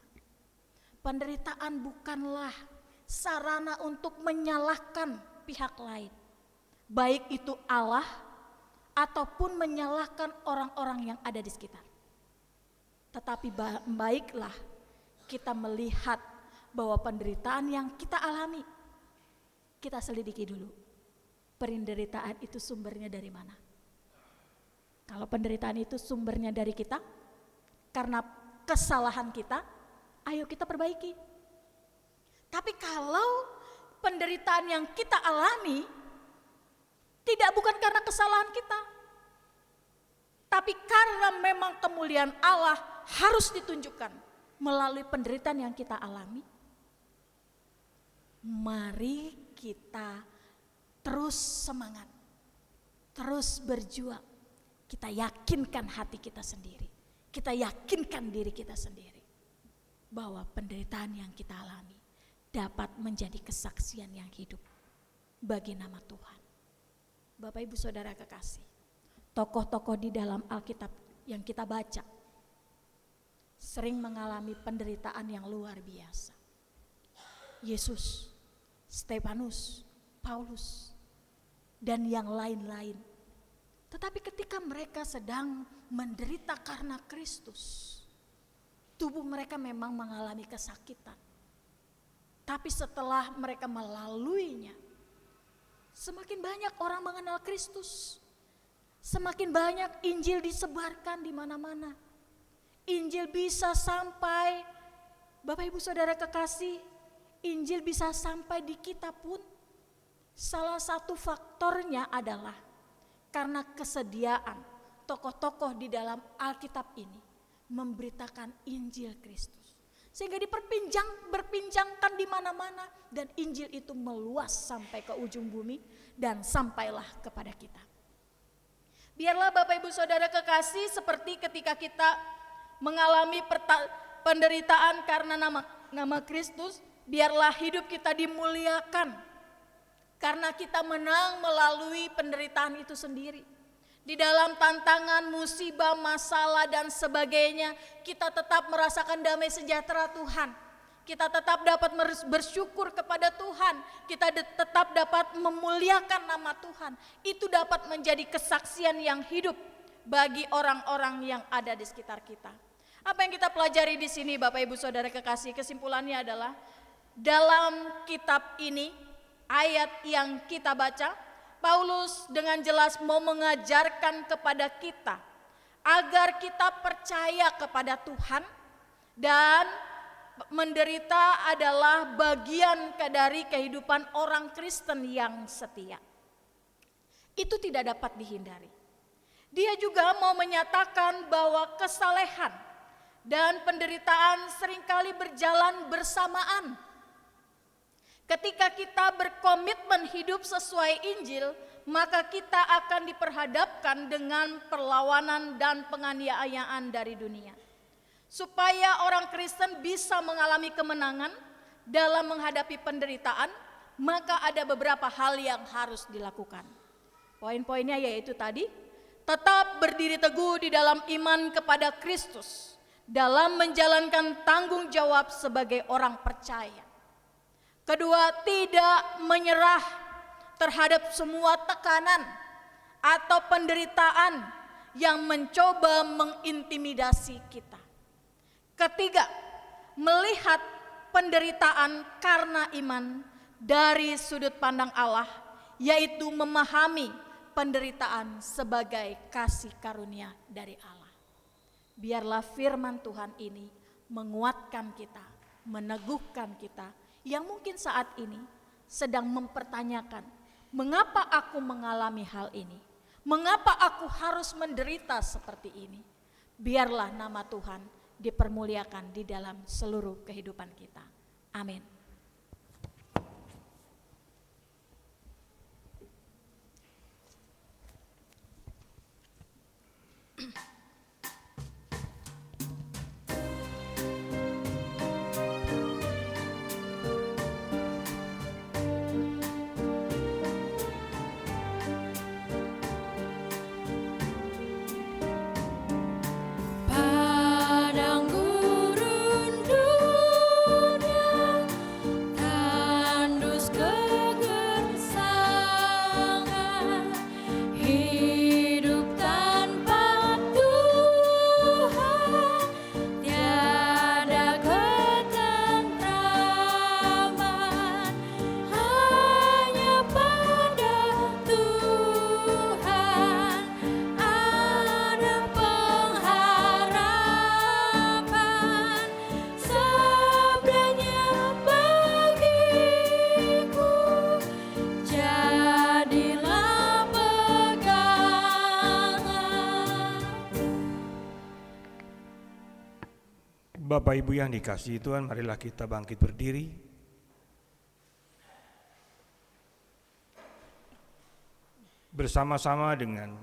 Penderitaan bukanlah sarana untuk menyalahkan pihak lain, baik itu Allah ataupun menyalahkan orang-orang yang ada di sekitar. Tetapi baiklah kita melihat bahwa penderitaan yang kita alami, kita selidiki dulu. Penderitaan itu sumbernya dari mana? Kalau penderitaan itu sumbernya dari kita, karena kesalahan kita, ayo kita perbaiki. Tapi kalau penderitaan yang kita alami tidak bukan karena kesalahan kita, tapi karena memang kemuliaan Allah harus ditunjukkan melalui penderitaan yang kita alami, mari kita terus semangat, terus berjuang. Kita yakinkan hati kita sendiri, kita yakinkan diri kita sendiri bahwa penderitaan yang kita alami dapat menjadi kesaksian yang hidup bagi nama Tuhan. Bapak Ibu Saudara kekasih, tokoh-tokoh di dalam Alkitab yang kita baca sering mengalami penderitaan yang luar biasa. Yesus, Stefanus, Paulus, dan yang lain-lain. Tetapi ketika mereka sedang menderita karena Kristus, tubuh mereka memang mengalami kesakitan. Tapi setelah mereka melaluinya, semakin banyak orang mengenal Kristus. Semakin banyak Injil disebarkan di mana-mana. Injil bisa sampai, Bapak Ibu Saudara kekasih, Injil bisa sampai di kita pun. Salah satu faktornya adalah karena kesediaan tokoh-tokoh di dalam Alkitab ini memberitakan Injil Kristus. Sehingga berpinjangkan di mana-mana dan Injil itu meluas sampai ke ujung bumi dan sampailah kepada kita. Biarlah Bapak Ibu Saudara kekasih seperti ketika kita mengalami penderitaan karena nama Kristus, biarlah hidup kita dimuliakan. Karena kita menang melalui penderitaan itu sendiri. Di dalam tantangan, musibah, masalah dan sebagainya, kita tetap merasakan damai sejahtera Tuhan. Kita tetap dapat bersyukur kepada Tuhan. Kita tetap dapat memuliakan nama Tuhan. Itu dapat menjadi kesaksian yang hidup bagi orang-orang yang ada di sekitar kita. Apa yang kita pelajari di sini Bapak Ibu Saudara kekasih, kesimpulannya adalah dalam kitab ini, ayat yang kita baca, Paulus dengan jelas mau mengajarkan kepada kita agar kita percaya kepada Tuhan dan menderita adalah bagian dari kehidupan orang Kristen yang setia. Itu tidak dapat dihindari. Dia juga mau menyatakan bahwa kesalehan dan penderitaan seringkali berjalan bersamaan. Ketika kita berkomitmen hidup sesuai Injil, maka kita akan diperhadapkan dengan perlawanan dan penganiayaan dari dunia. Supaya orang Kristen bisa mengalami kemenangan dalam menghadapi penderitaan, maka ada beberapa hal yang harus dilakukan. Poin-poinnya yaitu tadi, tetap berdiri teguh di dalam iman kepada Kristus, dalam menjalankan tanggung jawab sebagai orang percaya. Kedua, tidak menyerah terhadap semua tekanan atau penderitaan yang mencoba mengintimidasi kita. Ketiga, melihat penderitaan karena iman dari sudut pandang Allah, yaitu memahami penderitaan sebagai kasih karunia dari Allah. Biarlah firman Tuhan ini menguatkan kita, meneguhkan kita yang mungkin saat ini sedang mempertanyakan, mengapa aku mengalami hal ini? Mengapa aku harus menderita seperti ini? Biarlah nama Tuhan dipermuliakan di dalam seluruh kehidupan kita. Amin. Padang gurun dunia, tandus kegersangan, hidup tanpa Tuhan, tiada ketentraman, hanya pada Tuhan ada pengharapan. Sabdanya bagiku jadilah pegangan. Bapak Ibu yang dikasihi Tuhan, marilah kita bangkit berdiri. Bersama-sama dengan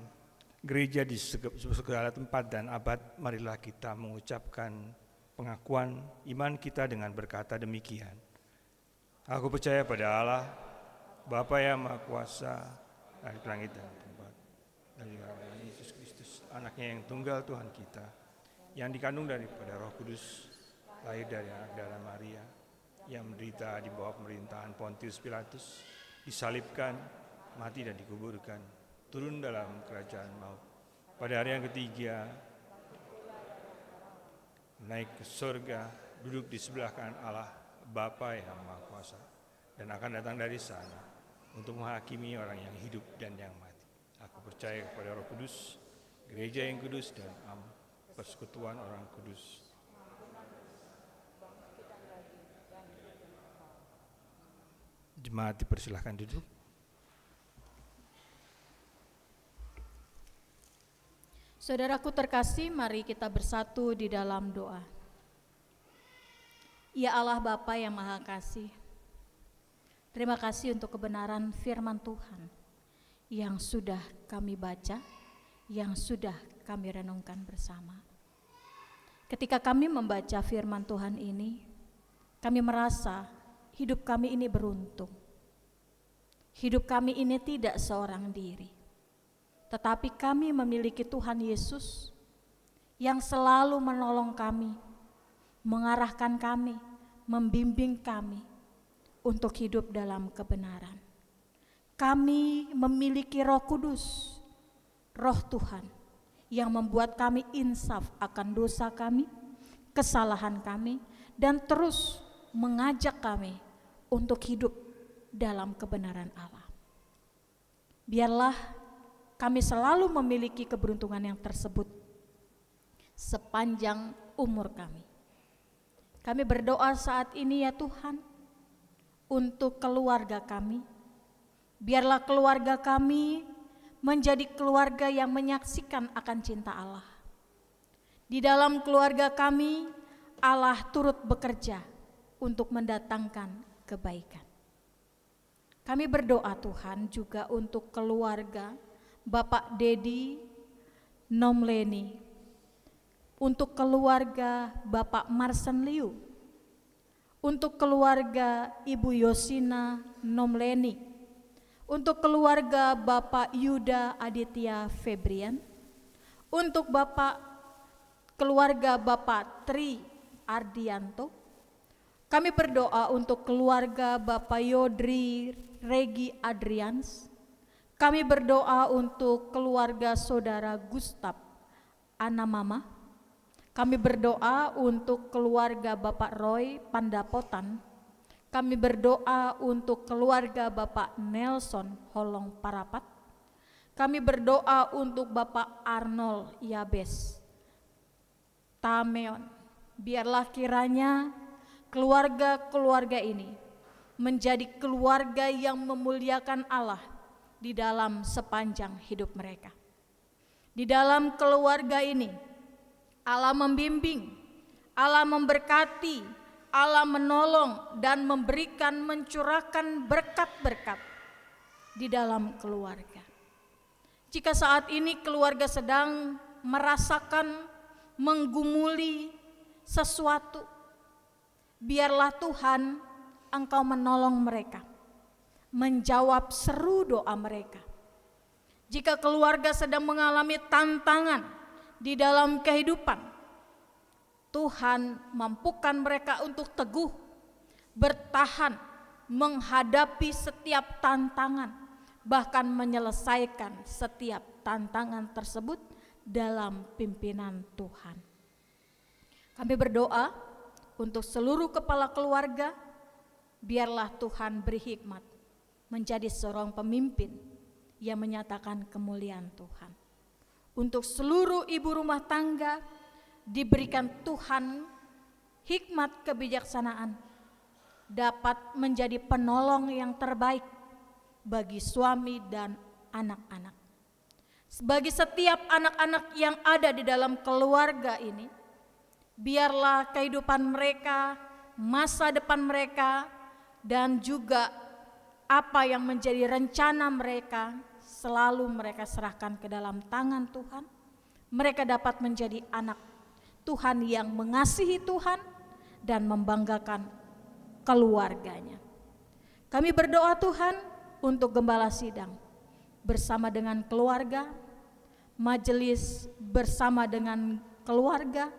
gereja di segala tempat dan abad, marilah kita mengucapkan pengakuan iman kita dengan berkata demikian. Aku percaya pada Allah, Bapa yang Maha Kuasa, dari langit dan tempat, dan juga pada Yesus Kristus, anaknya yang tunggal Tuhan kita, yang dikandung daripada Roh Kudus, lahir dari anak darah Maria, yang menderita di bawah pemerintahan Pontius Pilatus, disalibkan, mati dan dikuburkan, turun dalam kerajaan maut. Pada hari yang ketiga, naik ke surga, duduk di sebelah kanan Allah, Bapa yang Maha Kuasa, dan akan datang dari sana untuk menghakimi orang yang hidup dan yang mati. Aku percaya kepada Roh Kudus, gereja yang kudus dan persekutuan orang kudus. Jemaat dipersilahkan duduk. Saudaraku terkasih, mari kita bersatu di dalam doa. Ya Allah Bapa yang Maha Kasih, terima kasih untuk kebenaran firman Tuhan yang sudah kami baca, yang sudah kami renungkan bersama. Ketika kami membaca firman Tuhan ini, kami merasa hidup kami ini beruntung. Hidup kami ini tidak seorang diri, tetapi kami memiliki Tuhan Yesus yang selalu menolong kami, mengarahkan kami, membimbing kami untuk hidup dalam kebenaran. Kami memiliki Roh Kudus, Roh Tuhan yang membuat kami insaf akan dosa kami, kesalahan kami, dan terus mengajak kami untuk hidup dalam kebenaran Allah. Biarlah kami selalu memiliki keberuntungan yang tersebut sepanjang umur kami. Kami berdoa saat ini ya Tuhan, untuk keluarga kami. Biarlah keluarga kami menjadi keluarga yang menyaksikan akan cinta Allah. Di dalam keluarga kami, Allah turut bekerja untuk mendatangkan kebaikan. Kami berdoa Tuhan juga untuk keluarga Bapak Dedi Nomleni, untuk keluarga Bapak Marsen Liu, untuk keluarga Ibu Yosina Nomleni, untuk keluarga Bapak Yuda Aditya Febrian, untuk keluarga Bapak Tri Ardianto. Kami berdoa untuk keluarga Bapak Yodri Regi Adrians. Kami berdoa untuk keluarga Saudara Gustaf Anamama. Kami berdoa untuk keluarga Bapak Roy Pandapotan. Kami berdoa untuk keluarga Bapak Nelson Holong Parapat. Kami berdoa untuk Bapak Arnold Yabes Tameon. Biarlah kiranya keluarga-keluarga ini menjadi keluarga yang memuliakan Allah di dalam sepanjang hidup mereka. Di dalam keluarga ini Allah membimbing, Allah memberkati, Allah menolong dan memberikan, mencurahkan berkat-berkat di dalam keluarga. Jika saat ini keluarga sedang merasakan menggumuli sesuatu, biarlah Tuhan Engkau menolong mereka, menjawab seru doa mereka. Jika keluarga sedang mengalami tantangan di dalam kehidupan, Tuhan mampukan mereka untuk teguh, bertahan, menghadapi setiap tantangan, bahkan menyelesaikan setiap tantangan tersebut dalam pimpinan Tuhan. Kami berdoa untuk seluruh kepala keluarga, biarlah Tuhan beri hikmat menjadi seorang pemimpin yang menyatakan kemuliaan Tuhan. Untuk seluruh ibu rumah tangga, diberikan Tuhan hikmat kebijaksanaan, dapat menjadi penolong yang terbaik bagi suami dan anak-anak. Bagi setiap anak-anak yang ada di dalam keluarga ini, biarlah kehidupan mereka, masa depan mereka, dan juga apa yang menjadi rencana mereka selalu mereka serahkan ke dalam tangan Tuhan. Mereka dapat menjadi anak Tuhan yang mengasihi Tuhan dan membanggakan keluarganya. Kami berdoa Tuhan untuk gembala sidang bersama dengan keluarga, majelis bersama dengan keluarga,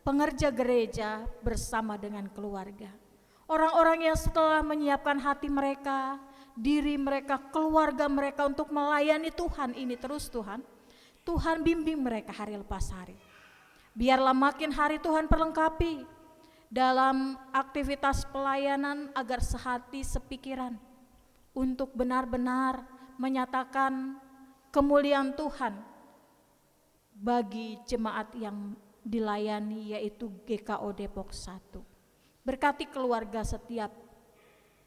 pengerja gereja bersama dengan keluarga. Orang-orang yang setelah menyiapkan hati mereka, diri mereka, keluarga mereka untuk melayani Tuhan ini terus Tuhan. Tuhan bimbing mereka hari lepas hari. Biarlah makin hari Tuhan perlengkapi dalam aktivitas pelayanan agar sehati sepikiran untuk benar-benar menyatakan kemuliaan Tuhan bagi jemaat yang dilayani, yaitu GKO Depok 1. Berkati keluarga setiap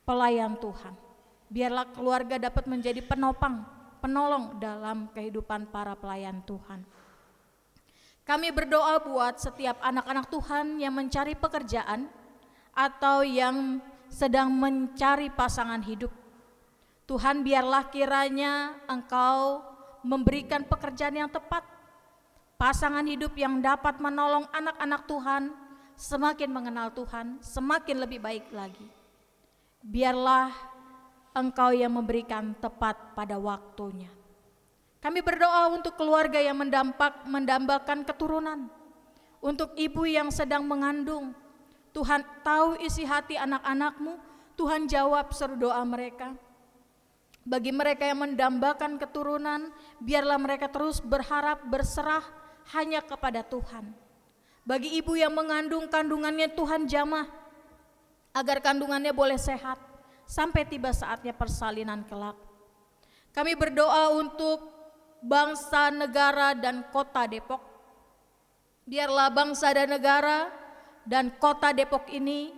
pelayan Tuhan. Biarlah keluarga dapat menjadi penopang, penolong dalam kehidupan para pelayan Tuhan. Kami berdoa buat setiap anak-anak Tuhan yang mencari pekerjaan atau yang sedang mencari pasangan hidup. Tuhan, biarlah kiranya Engkau memberikan pekerjaan yang tepat, pasangan hidup yang dapat menolong anak-anak Tuhan semakin mengenal Tuhan, semakin lebih baik lagi. Biarlah Engkau yang memberikan tepat pada waktunya. Kami berdoa untuk keluarga yang mendambakan keturunan, untuk ibu yang sedang mengandung. Tuhan tahu isi hati anak-anak-Mu, Tuhan jawab seru doa mereka. Bagi mereka yang mendambakan keturunan, biarlah mereka terus berharap, berserah hanya kepada Tuhan. Bagi ibu yang mengandung, kandungannya Tuhan jamah, agar kandungannya boleh sehat sampai tiba saatnya persalinan kelak. Kami berdoa untuk bangsa, negara, dan kota Depok. Biarlah bangsa dan negara dan kota Depok ini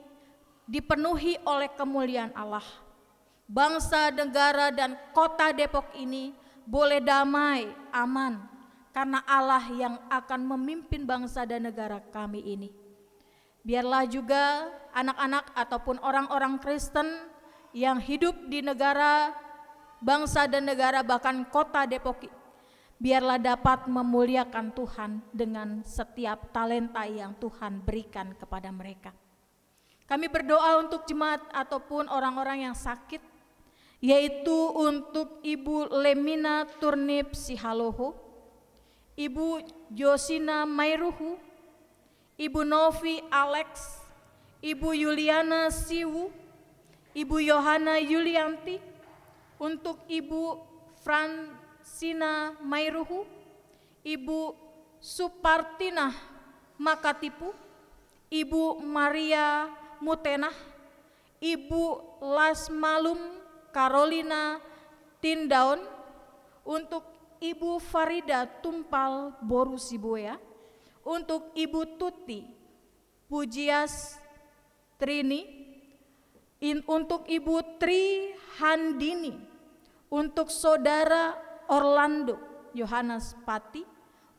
dipenuhi oleh kemuliaan Allah. Bangsa, negara, dan kota Depok ini boleh damai, aman, karena Allah yang akan memimpin bangsa dan negara kami ini. Biarlah juga anak-anak ataupun orang-orang Kristen yang hidup di negara, bangsa dan negara, bahkan kota Depok, biarlah dapat memuliakan Tuhan dengan setiap talenta yang Tuhan berikan kepada mereka. Kami berdoa untuk jemaat ataupun orang-orang yang sakit, yaitu untuk Ibu Lemina Turnip Sihaloho, Ibu Josina Mairuhu, Ibu Novi Alex, Ibu Yuliana Siwu, Ibu Yohana Yulianti, untuk Ibu Fransina Mairuhu, Ibu Supartina Makatipu, Ibu Maria Mutenah, Ibu Lasmalum Carolina Tindaun, untuk Ibu Farida Tumpal Borusiboya, untuk Ibu Tuti Pujias Trini, untuk Ibu Tri Handini, untuk Saudara Orlando Yohanes Pati,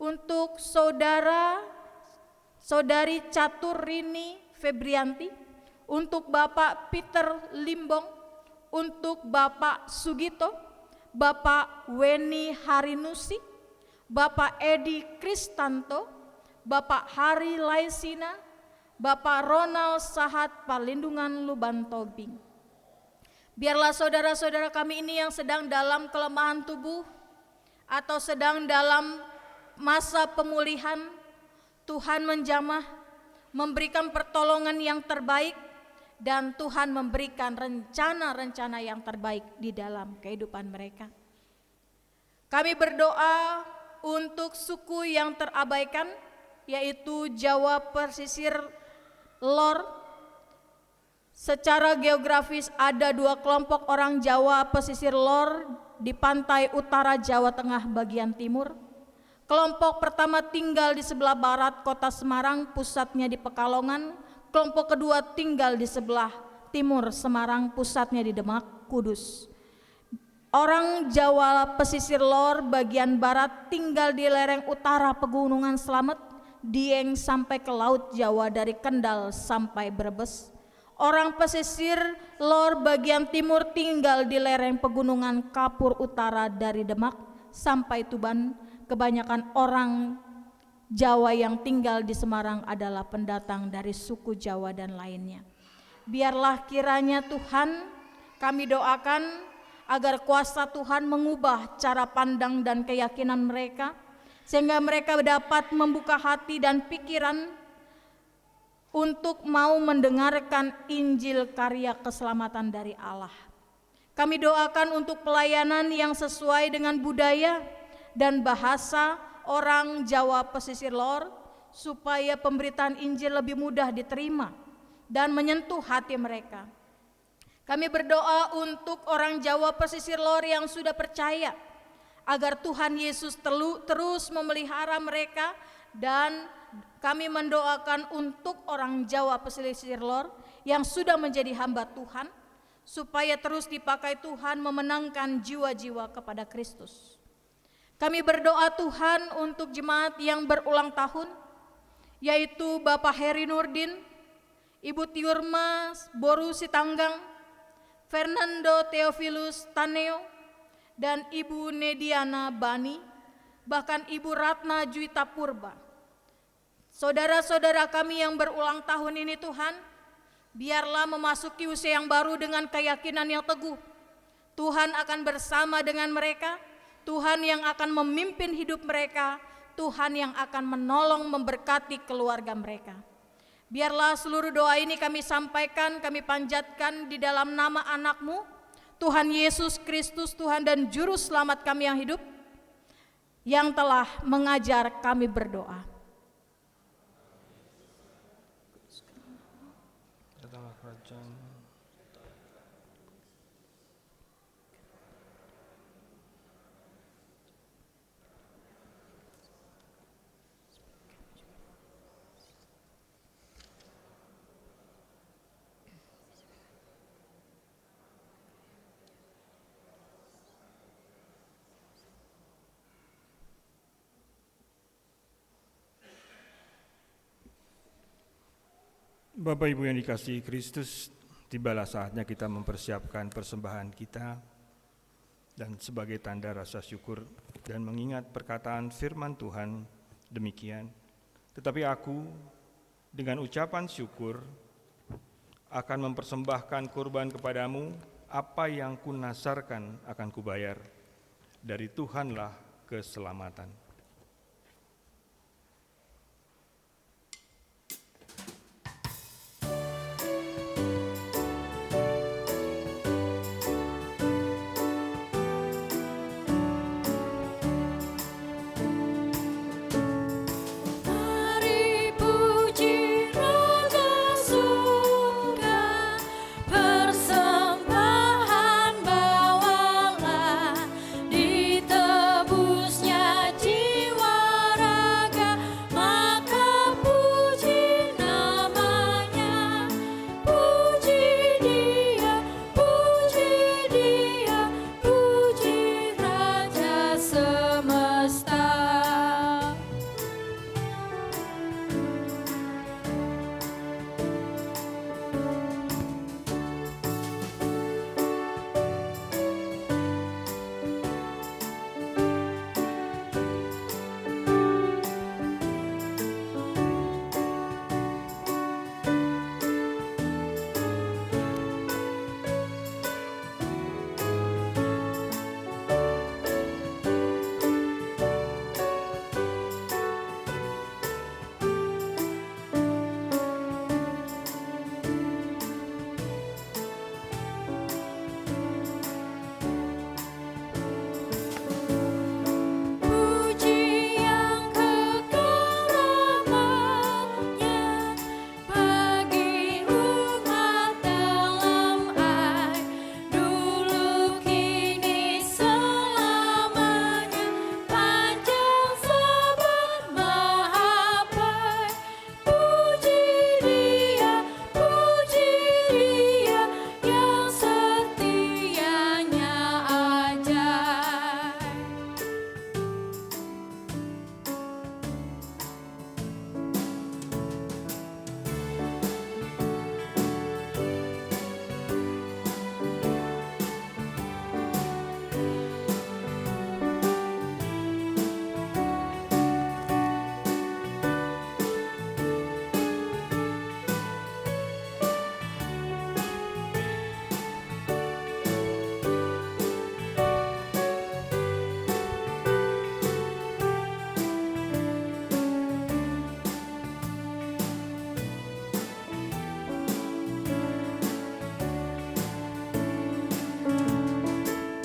untuk Saudari Caturini Febrianti, untuk Bapak Peter Limbong, untuk Bapak Sugito, Bapak Weni Harinusi, Bapak Edi Kristanto, Bapak Hari Laisina, Bapak Ronald Sahat Palindungan Luban Tobing. Biarlah saudara-saudara kami ini yang sedang dalam kelemahan tubuh atau sedang dalam masa pemulihan, Tuhan menjamah, memberikan pertolongan yang terbaik, dan Tuhan memberikan rencana-rencana yang terbaik di dalam kehidupan mereka. Kami berdoa untuk suku yang terabaikan, yaitu Jawa Pesisir Lor. Secara geografis ada 2 kelompok orang Jawa Pesisir Lor di pantai utara Jawa Tengah bagian timur. Kelompok pertama tinggal di sebelah barat kota Semarang, pusatnya di Pekalongan. Kelompok kedua tinggal di sebelah timur Semarang, pusatnya di Demak, Kudus. Orang Jawa Pesisir Lor bagian barat tinggal di lereng utara Pegunungan Slamet, Dieng sampai ke Laut Jawa, dari Kendal sampai Brebes. Orang pesisir Lor bagian timur tinggal di lereng Pegunungan Kapur Utara, dari Demak sampai Tuban. Kebanyakan orang Jawa yang tinggal di Semarang adalah pendatang dari suku Jawa dan lainnya. Biarlah kiranya Tuhan, kami doakan agar kuasa Tuhan mengubah cara pandang dan keyakinan mereka, sehingga mereka dapat membuka hati dan pikiran untuk mau mendengarkan Injil karya keselamatan dari Allah. Kami doakan untuk pelayanan yang sesuai dengan budaya dan bahasa orang Jawa Pesisir Lor, supaya pemberitaan Injil lebih mudah diterima dan menyentuh hati mereka. Kami berdoa untuk orang Jawa Pesisir Lor yang sudah percaya, agar Tuhan Yesus terus memelihara mereka, dan kami mendoakan untuk orang Jawa Pesisir Lor yang sudah menjadi hamba Tuhan, supaya terus dipakai Tuhan memenangkan jiwa-jiwa kepada Kristus. Kami berdoa Tuhan untuk jemaat yang berulang tahun, yaitu Bapak Heri Nurdin, Ibu Tiurma Boru Sitanggang, Fernando Theophilus Taneo, dan Ibu Nediana Bani, bahkan Ibu Ratna Juwita Purba. Saudara-saudara kami yang berulang tahun ini Tuhan, biarlah memasuki usia yang baru dengan keyakinan yang teguh. Tuhan akan bersama dengan mereka, Tuhan yang akan memimpin hidup mereka, Tuhan yang akan menolong memberkati keluarga mereka. Biarlah seluruh doa ini kami sampaikan, kami panjatkan di dalam nama anak-Mu, Tuhan Yesus Kristus, Tuhan dan Juru Selamat kami yang hidup, yang telah mengajar kami berdoa. Datanglah kerajaan. Bapak Ibu yang dikasihi Kristus, tibalah saatnya kita mempersiapkan persembahan kita, dan sebagai tanda rasa syukur dan mengingat perkataan firman Tuhan demikian, tetapi aku dengan ucapan syukur akan mempersembahkan kurban kepadamu, apa yang kunasarkan akan kubayar. Dari Tuhanlah keselamatan. Mari puji Raja Surga, persembahan bawalah, ditebusnya jiwa raga, maka puji namanya. Puji Dia, puji Raja semesta. Puji yang kekal namanya, bagi umat dalam air, dulu kini selamanya, panjang sabar maha baik. Puji Dia yang setianya ajaib.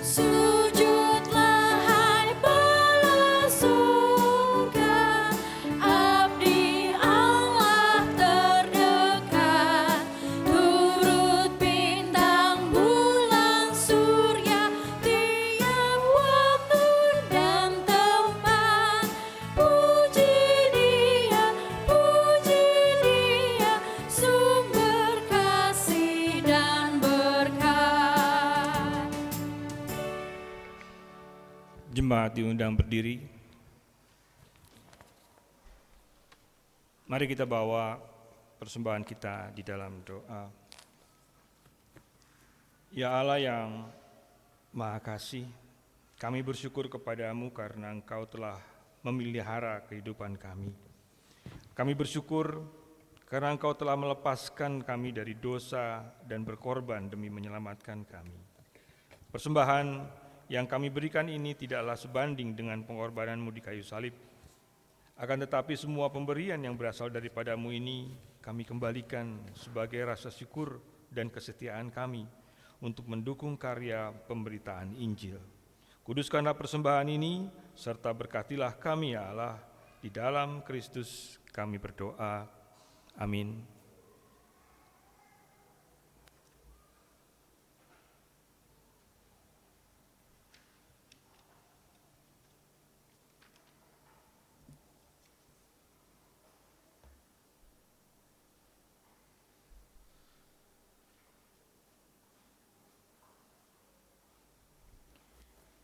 Sujudlah hai bala surga, abdi Allah terdekat, turut bintang bulan surya, tiap waktu dan tempat. Puji Dia, sumber kasih dan berkat. Jemaat diundang berdiri. Mari kita bawa persembahan kita di dalam doa. Ya Allah yang Maha Kasih, kami bersyukur kepadamu karena Engkau telah memelihara kehidupan kami. Kami bersyukur karena Engkau telah melepaskan kami dari dosa dan berkorban demi menyelamatkan kami. Persembahan yang kami berikan ini tidaklah sebanding dengan pengorbananmu di kayu salib. Akan tetapi semua pemberian yang berasal daripadamu ini kami kembalikan sebagai rasa syukur dan kesetiaan kami untuk mendukung karya pemberitaan Injil. Kuduskanlah persembahan ini, serta berkatilah kami ya Allah, di dalam Kristus kami berdoa. Amin.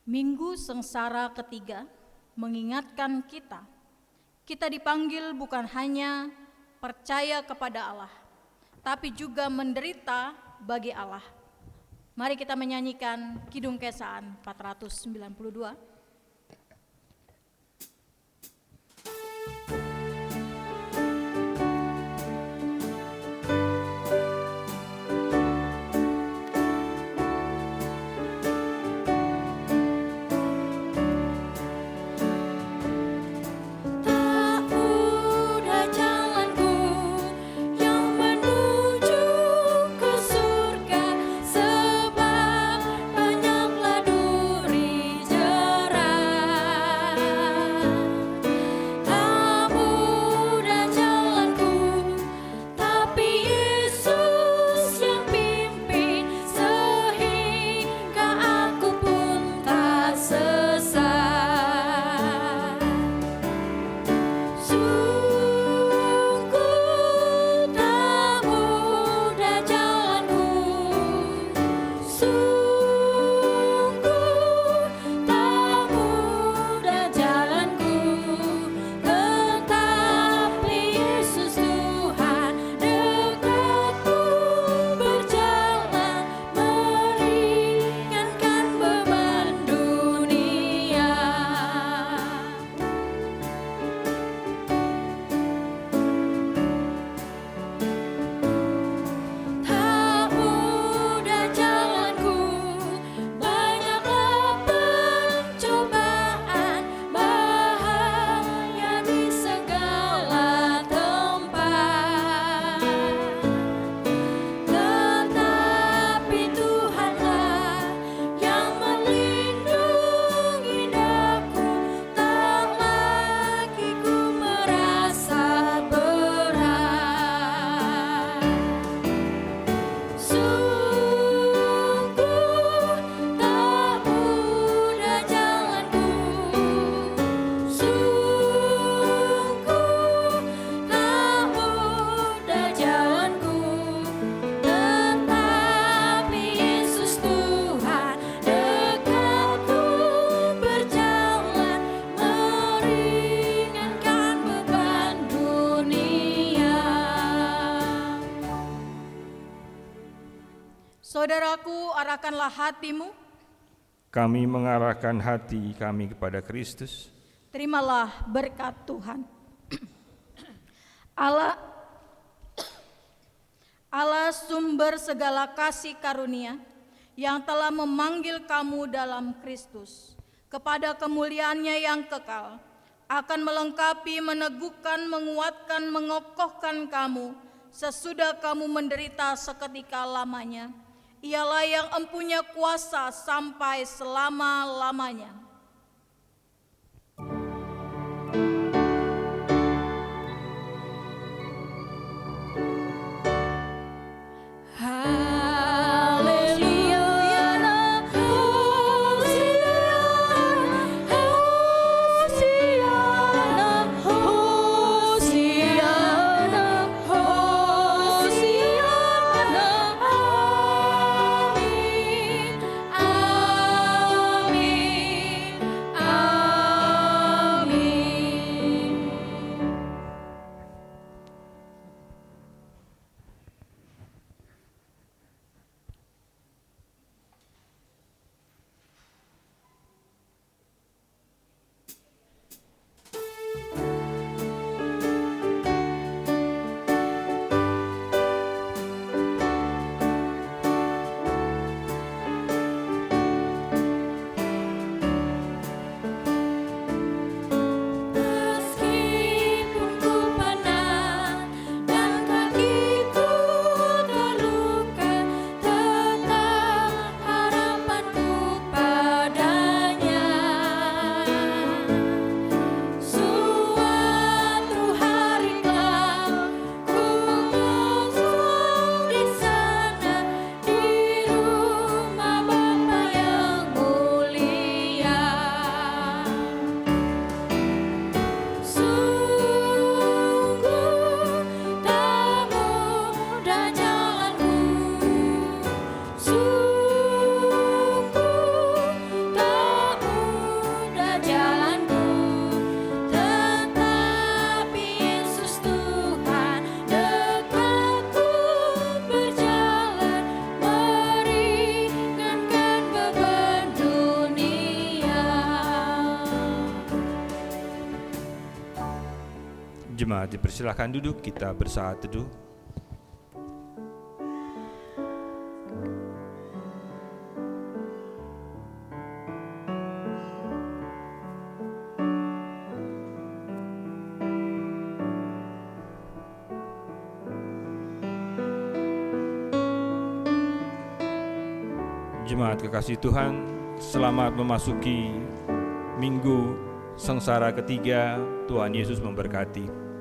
Minggu sengsara ketiga mengingatkan kita dipanggil bukan hanya percaya kepada Allah, tapi juga menderita bagi Allah. Mari kita menyanyikan Kidung Kesaan 492. Saudaraku, arahkanlah hatimu, Kami mengarahkan hati kami kepada Kristus. terimalah berkat Tuhan. Allah sumber segala kasih karunia yang telah memanggil kamu dalam Kristus kepada kemuliaannya yang kekal, akan melengkapi, meneguhkan, menguatkan, mengokohkan kamu sesudah kamu menderita seketika lamanya. Ialah yang empunya kuasa sampai selama-lamanya. Haleluya, Hosiana, Hosiana, Hosiana, amin, amin, amin. Meskipun ku pandang dan kakiku terluka, tetap harapanku padanya. Suatu hari kelak ku mengusul di sana, di rumah Bapa yang mulia. Sungguh tak mudah jalanku, sungguh tak mudah jalanku, tetapi Yesus Tuhan dekatku berjalan, meringankan beban dunia. Jemaat dipersilakan duduk, kita bersaat teduh. Jemaat kekasih Tuhan, selamat memasuki minggu sengsara ketiga. Tuhan Yesus memberkati.